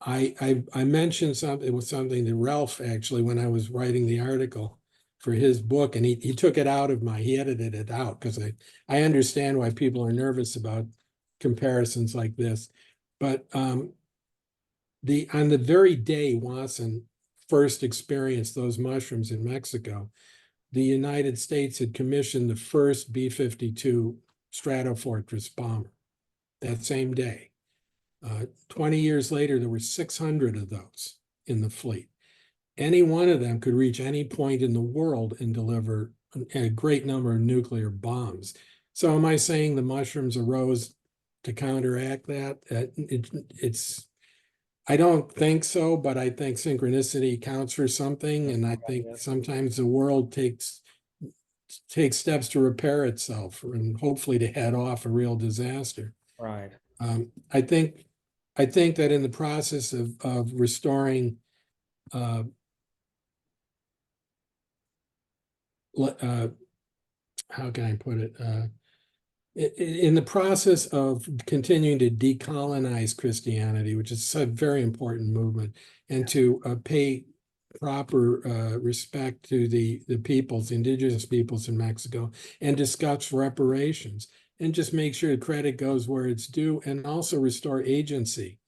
I mentioned something, it was something to Ralph actually when I was writing the article for his book, and he took it out of he edited it out because I understand why people are nervous about comparisons like this. But on the very day Wasson first experienced those mushrooms in Mexico, the United States had commissioned the first B-52 Stratofortress bomber that same day. 20 years later, there were 600 of those in the fleet. Any one of them could reach any point in the world and deliver a great number of nuclear bombs. So am I saying the mushrooms arose to counteract that? I don't think so, but I think synchronicity counts for something. And I think sometimes the world takes steps to repair itself and hopefully to head off a real disaster. Right. I think that in the process of restoring how can I put it? In the process of continuing to decolonize Christianity, which is a very important movement, and to pay proper respect to the peoples, indigenous peoples in Mexico, and discuss reparations, and just make sure the credit goes where it's due, and also restore agency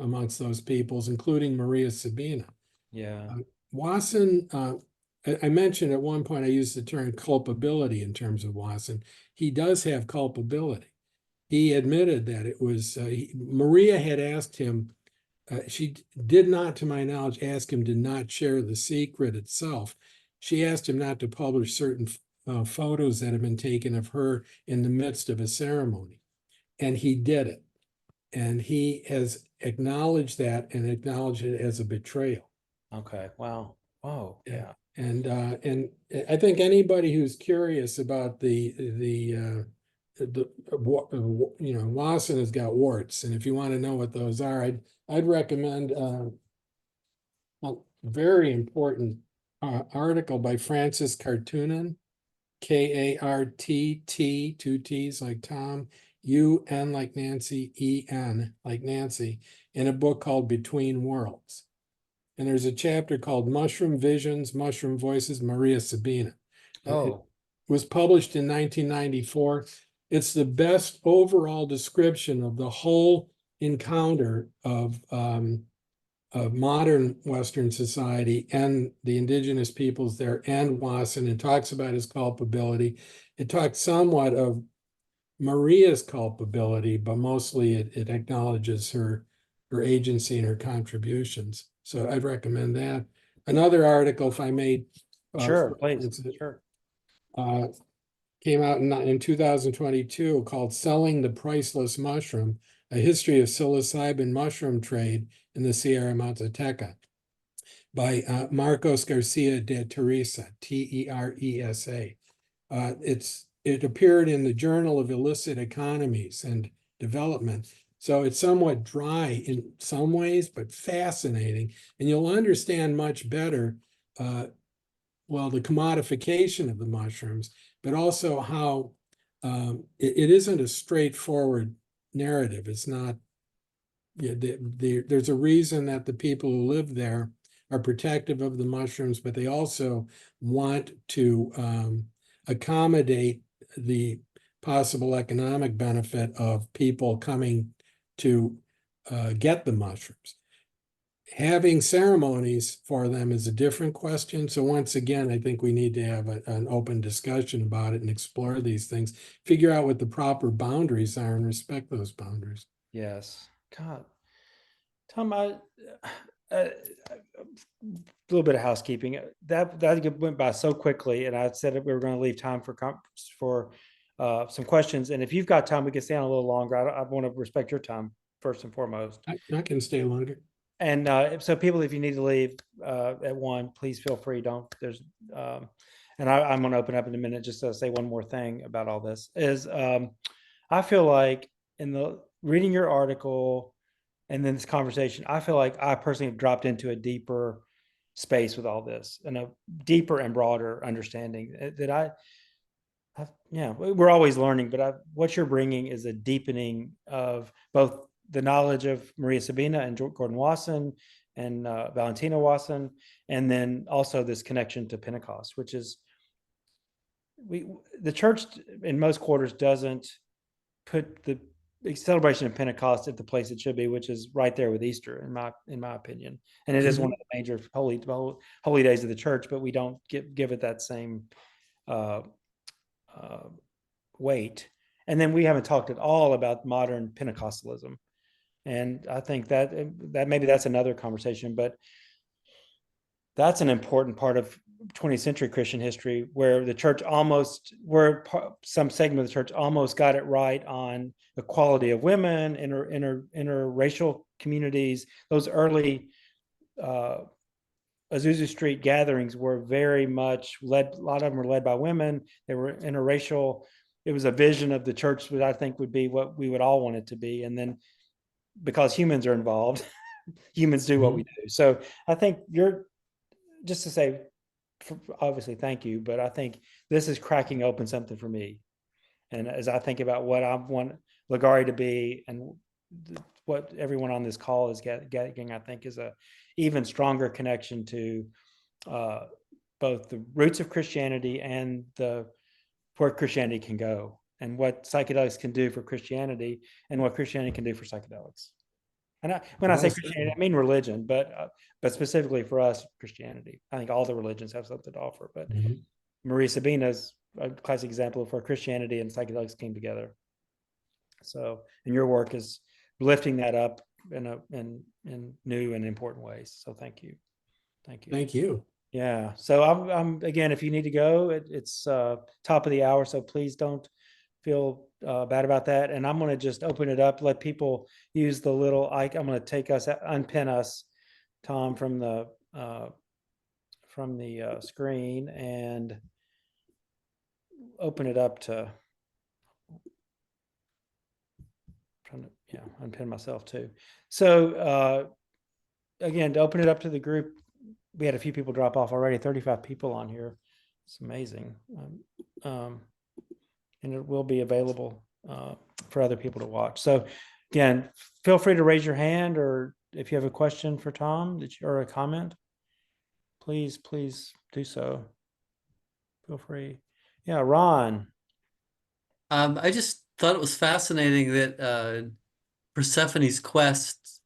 amongst those peoples, including Maria Sabina. Yeah. Wasson, I mentioned at one point I used the term culpability in terms of Wasson. He does have culpability. He admitted that it was, Maria had asked him, she did not, to my knowledge, ask him to not share the secret itself. She asked him not to publish certain photos that had been taken of her in the midst of a ceremony. And he did it. And he has acknowledged that and acknowledged it as a betrayal. Okay. Wow. Oh, yeah. And I think anybody who's curious about Wasson has got warts, and if you want to know what those are, I'd recommend a very important article by Francis Cartoonan, Kartt, two T's like Tom, UN like Nancy, EN like Nancy, in a book called Between Worlds. And there's a chapter called Mushroom Visions, Mushroom Voices, Maria Sabina. It Oh, was published in 1994. It's the best overall description of the whole encounter of modern Western society and the indigenous peoples there and Wasson. It talks about his culpability. It talks somewhat of Maria's culpability, but mostly it acknowledges her agency and her contributions. So I'd recommend that. Another article, if I may, sure, please, sure. uh, came out in 2022 called Selling the Priceless Mushroom, A History of Psilocybin Mushroom Trade in the Sierra Mazatec by Marcos Garcia de Teresa, Teresa. It appeared in the Journal of Illicit Economies and Development. So it's somewhat dry in some ways, but fascinating. And you'll understand much better, well, the commodification of the mushrooms, but also how it isn't a straightforward narrative. It's not, yeah, there's a reason that the people who live there are protective of the mushrooms, but they also want to accommodate the possible economic benefit of people coming to get the mushrooms. Having ceremonies for them is a different question. So once again, I think we need to have an open discussion about it and explore these things, figure out what the proper boundaries are and respect those boundaries. Yes. God, Tom, a little bit of housekeeping. That went by so quickly, and I said that we were going to leave time for some questions. And if you've got time, we can stay on a little longer. I want to respect your time first and foremost. I can stay longer. And so, people, if you need to leave at 1, please feel free. Don't. There's, and I'm going to open up in a minute just to say one more thing about all this. Is I feel like in the reading your article and then this conversation, I feel like I personally have dropped into a deeper space with all this and a deeper and broader understanding that yeah, we're always learning, but what you're bringing is a deepening of both the knowledge of Maria Sabina and Gordon Wasson and Valentina Wasson, and then also this connection to Pentecost, which is the church in most quarters doesn't put the celebration of Pentecost at the place it should be, which is right there with Easter, in my opinion. And it is one of the major holy days of the church, but we don't give it that same weight. And then we haven't talked at all about modern Pentecostalism, and I think that maybe that's another conversation, but that's an important part of 20th century Christian history, where the church some segment of the church almost got it right on equality of women, interracial communities. Those early Azusa Street gatherings were very much led. A lot of them were led by women. They were interracial. It was a vision of the church that I think would be what we would all want it to be. And then because humans are involved, humans do what we do. So I think you're just to say, obviously, thank you, but I think this is cracking open something for me. And as I think about what I want Ligare to be and what everyone on this call is getting, I think is a even stronger connection to both the roots of Christianity and where Christianity can go, and what psychedelics can do for Christianity and what Christianity can do for psychedelics. And when I say Christianity, I mean religion, but specifically for us, Christianity. I think all the religions have something to offer, but Maria Sabina is a classic example of where Christianity and psychedelics came together. So, and your work is lifting that up in new and important ways. So, thank you. Thank you. Yeah. So I'm again, if you need to go, it's top of the hour. So please don't feel bad about that. And I'm going to just open it up, let people use the little icon. I'm going to take us, unpin us, Tom, from the screen and open it up to, trying to, yeah, unpin myself too. So again, to open it up to the group, we had a few people drop off already, 35 people on here. It's amazing. And it will be available for other people to watch. So again, feel free to raise your hand, or if you have a question for Tom or a comment, please do so. Feel free. Yeah, Ron. I just thought it was fascinating that Persephone's quest,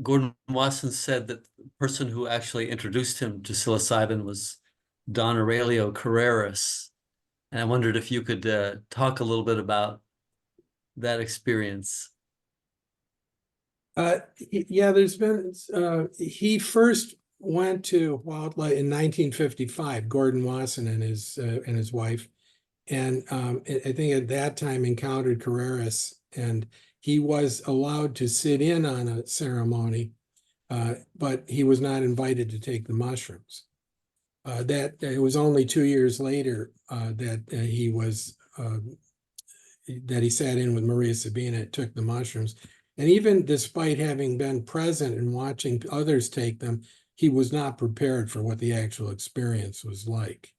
Gordon Wasson said that the person who actually introduced him to psilocybin was Don Aurelio Carreras. And I wondered if you could talk a little bit about that experience. Yeah, there's been, he first went to Wildlife in 1955, Gordon Wasson and his wife. And I think at that time encountered Carreras, and he was allowed to sit in on a ceremony, but he was not invited to take the mushrooms. That it was only 2 years later that he sat in with Maria Sabina and took the mushrooms. And even despite having been present and watching others take them, he was not prepared for what the actual experience was like.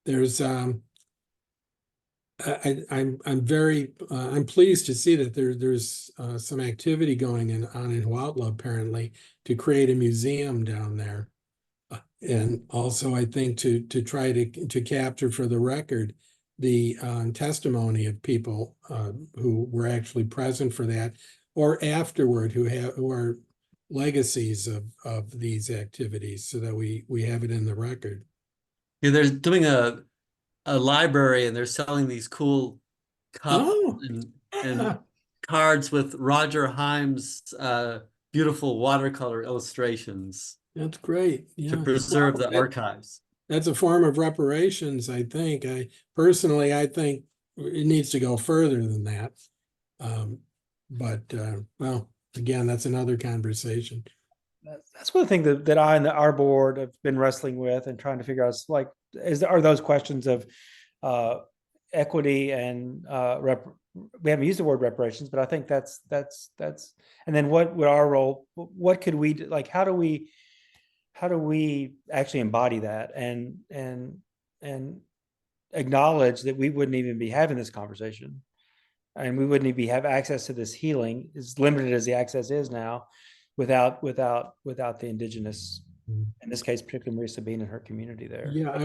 There's I'm pleased to see that there's some activity going on in Huautla apparently to create a museum down there, and also I think to try to capture for the record the testimony of people who were actually present for that or afterward who are legacies of these activities, so that we have it in the record. Yeah, they're doing a library, and they're selling these cool cups and cards with Roger Himes' beautiful watercolor illustrations. That's great. Yeah. To preserve the archives. That's a form of reparations, I think. I personally think it needs to go further than that. Well, again, that's another conversation. That's one thing that I and our board have been wrestling with and trying to figure out, like, are those questions of equity and we haven't used the word reparations, but I think that's and then what would our role, what could we do, like, how do we actually embody that and acknowledge that we wouldn't even be having this conversation, and we wouldn't even have access to this healing, as limited as the access is now, without the indigenous, in this case, particularly Maria Sabine and her community there. Yeah,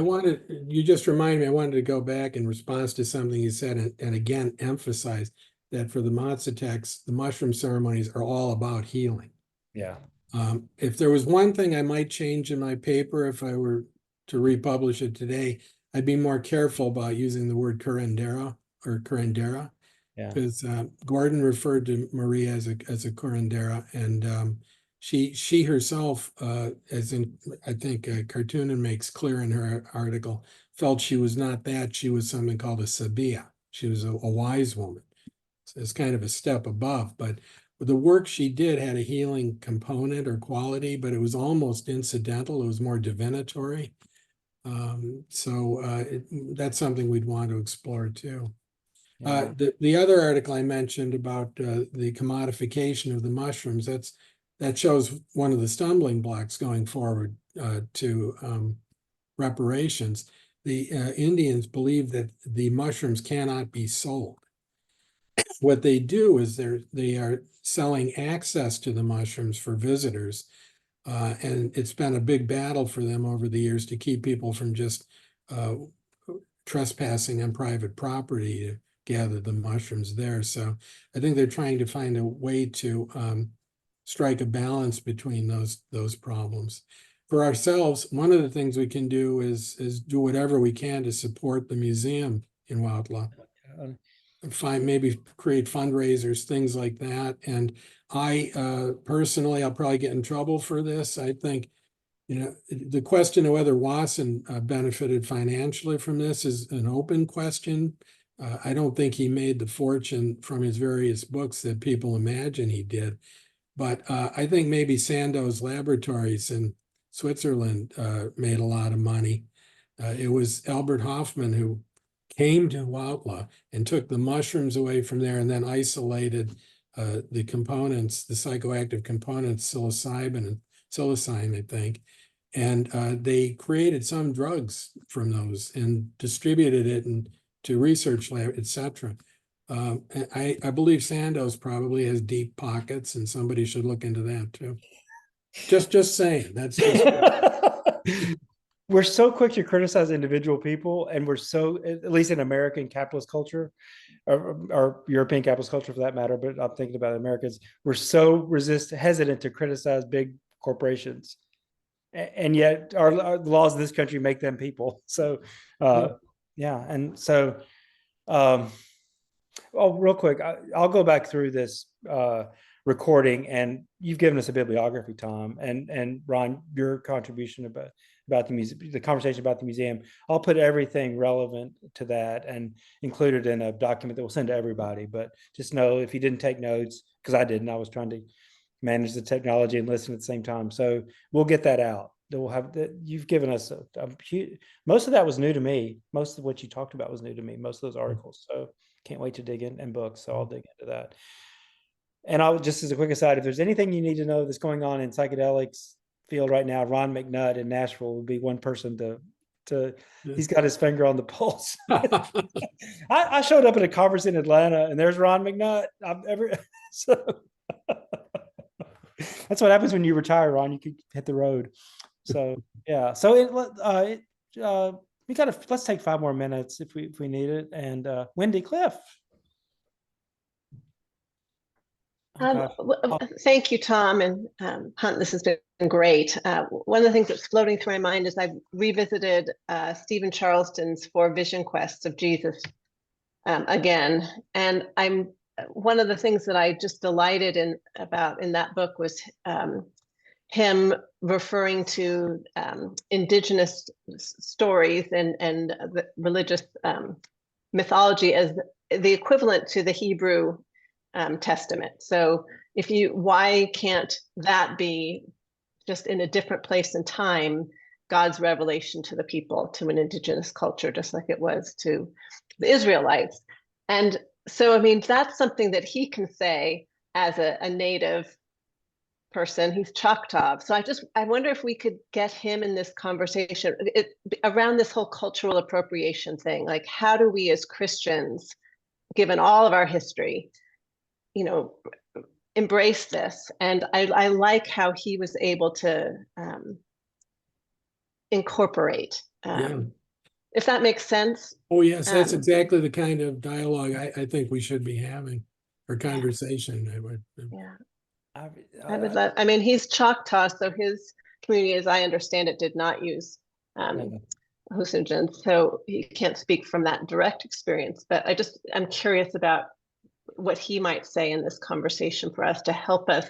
you just reminded me, I wanted to go back in response to something you said and again emphasize that for the Mazatecs, the mushroom ceremonies are all about healing. Yeah. If there was one thing I might change in my paper, if I were to republish it today, I'd be more careful about using the word curandera or curandera. Yeah. Because Gordon referred to Maria as a curandera, and she herself, as in I think Cartoonin makes clear in her article, felt she was not that. She was something called a sabia. She was a wise woman. So it's kind of a step above, but the work she did had a healing component or quality, but it was almost incidental. It was more divinatory. That's something we'd want to explore too. Yeah. The other article I mentioned about the commodification of the mushrooms, that shows one of the stumbling blocks going forward to reparations. The Indians believe that the mushrooms cannot be sold. What they do is they are selling access to the mushrooms for visitors, and it's been a big battle for them over the years to keep people from just trespassing on private property to gather the mushrooms there. So I think they're trying to find a way to strike a balance between those problems. For ourselves, one of the things we can do is do whatever we can to support the museum in Huautla. Maybe create fundraisers, things like that. And I personally, I'll probably get in trouble for this. I think, the question of whether Wasson benefited financially from this is an open question. I don't think he made the fortune from his various books that people imagine he did. But I think maybe Sandoz Laboratories in Switzerland made a lot of money. It was Albert Hoffman who came to Huautla and took the mushrooms away from there and then isolated the components, the psychoactive components, psilocybin and psilocybin, I think. And they created some drugs from those and distributed it to research lab, etc. I believe Sandoz probably has deep pockets, and somebody should look into that too. Just saying. That's just. We're so quick to criticize individual people, and we're so, at least in American capitalist culture, or European capitalist culture for that matter, but I'm thinking about Americans, we're so hesitant to criticize big corporations. And yet our laws in this country make them people. So, yeah. And so, real quick, I'll go back through this recording, and you've given us a bibliography, Tom, and Ron, your contribution about the museum, the conversation about the museum. I'll put everything relevant to that and include it in a document that we'll send to everybody. But just know, if you didn't take notes, because I didn't, I was trying to manage the technology and listen at the same time. So we'll get that out. That we'll have that. You've given us most of that was new to me. Most of what you talked about was new to me. Most of those articles. So can't wait to dig in, and books. So I'll dig into that. And I'll just, as a quick aside, if there's anything you need to know that's going on in psychedelics field right now, Ron McNutt in Nashville would be one person to he's got his finger on the pulse. I showed up at a conference in Atlanta, and there's Ron McNutt. So that's what happens when you retire, Ron. You could hit the road. So yeah. So we let's take 5 more minutes if we need it. And Wendy, Cliff. Thank you, Tom and Hunt. This has been great. One of the things that's floating through my mind is I've revisited Stephen Charleston's 4 Vision Quests of Jesus again, and one of the things that I just delighted in that book was him referring to indigenous stories and the religious mythology as the equivalent to the Hebrew Testament. So why can't that be just in a different place and time, God's revelation to the people, to an indigenous culture, just like it was to the Israelites? And so, I mean, that's something that he can say as a native person. He's Choctaw. So I wonder if we could get him in this conversation around this whole cultural appropriation thing. Like, how do we as Christians, given all of our history, embrace this? And I like how he was able to incorporate, if that makes sense. Oh, yes, that's exactly the kind of dialogue I think we should be having, or conversation. I would love, I mean, he's Choctaw, so his community, as I understand it, did not use hallucinogens, so he can't speak from that direct experience. But I'm curious about what he might say in this conversation for us to help us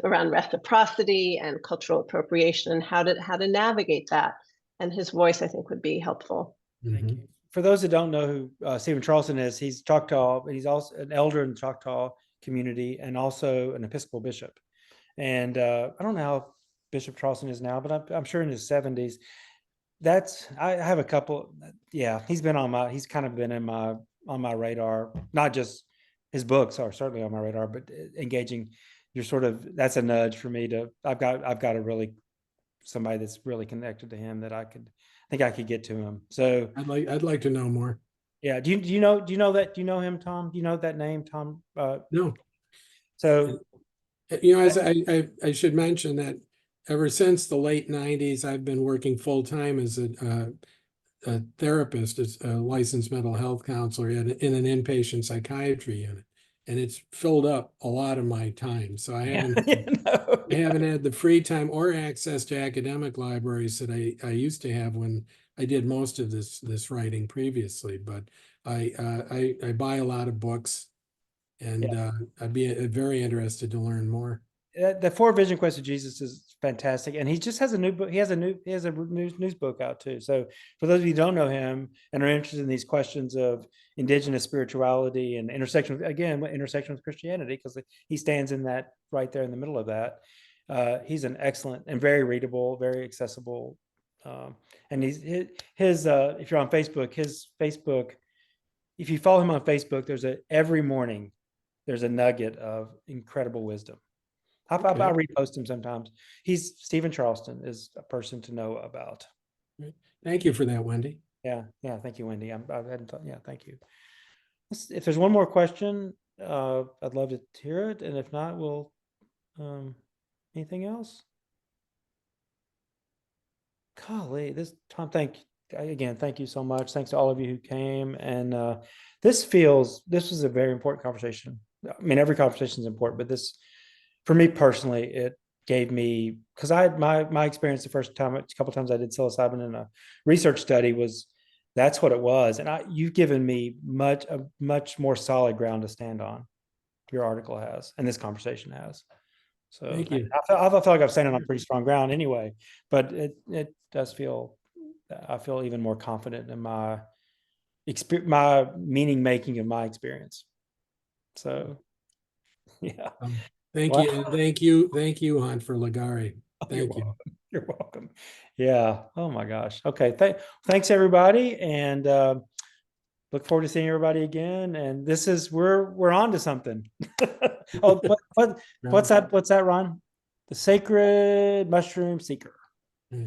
around reciprocity and cultural appropriation, and how to navigate that. And his voice, I think, would be helpful. Thank you. For those that don't know who Stephen Charleston is, he's Choctaw, but he's also an elder in the Choctaw community and also an Episcopal bishop. And I don't know how Bishop Charleston is now, but I'm sure in his 70s. I have a couple. Yeah, he's kind of been on my radar. Not just his books are certainly on my radar, but engaging. That's a nudge for me I've got a really somebody that's really connected to him that I think I could get to him. So I'd like to know more. Yeah. Do you know him, Tom? Do you know that name, Tom? No. So, as I should mention that ever since the late 90s, I've been working full time as a therapist, as a licensed mental health counselor in an inpatient psychiatry unit. And it's filled up a lot of my time. So I haven't had the free time or access to academic libraries that I used to have when I did most of this writing previously. But I buy a lot of books, and I'd be very interested to learn more. The 4 Vision Quest of Jesus is fantastic, and he just has a new book. He has a news book out too. So for those of you who don't know him and are interested in these questions of indigenous spirituality and intersection with Christianity, because he stands in that right there in the middle of that. He's an excellent and very readable, very accessible. And if you're on Facebook, his Facebook, if you follow him on Facebook, there's every morning there's a nugget of incredible wisdom. I Okay. repost him sometimes. Stephen Charleston is a person to know about. Thank you for that, Wendy. Yeah. Thank you, Wendy. I hadn't thought. Yeah, thank you. If there's one more question, I'd love to hear it. And if not, we'll, anything else? Golly, thank you so much. Thanks to all of you who came. And this was a very important conversation. I mean, every conversation is important, but this, for me personally, it gave me, because I had my experience a couple times I did psilocybin in a research study that's what it was. And you've given me a much more solid ground to stand on. Your article has, and this conversation has. So Thank you. I feel like I'm standing on pretty strong ground anyway, but it does feel, I feel even more confident in my meaning making of my experience. So, yeah. Thank Wow. you. And thank you, Han, for Ligare. Thank you. You're welcome. Yeah. Oh my gosh. Okay. Thanks everybody. And, look forward to seeing everybody again. And we're on to something. Oh, what's that, Ron? The Sacred Mushroom Seeker.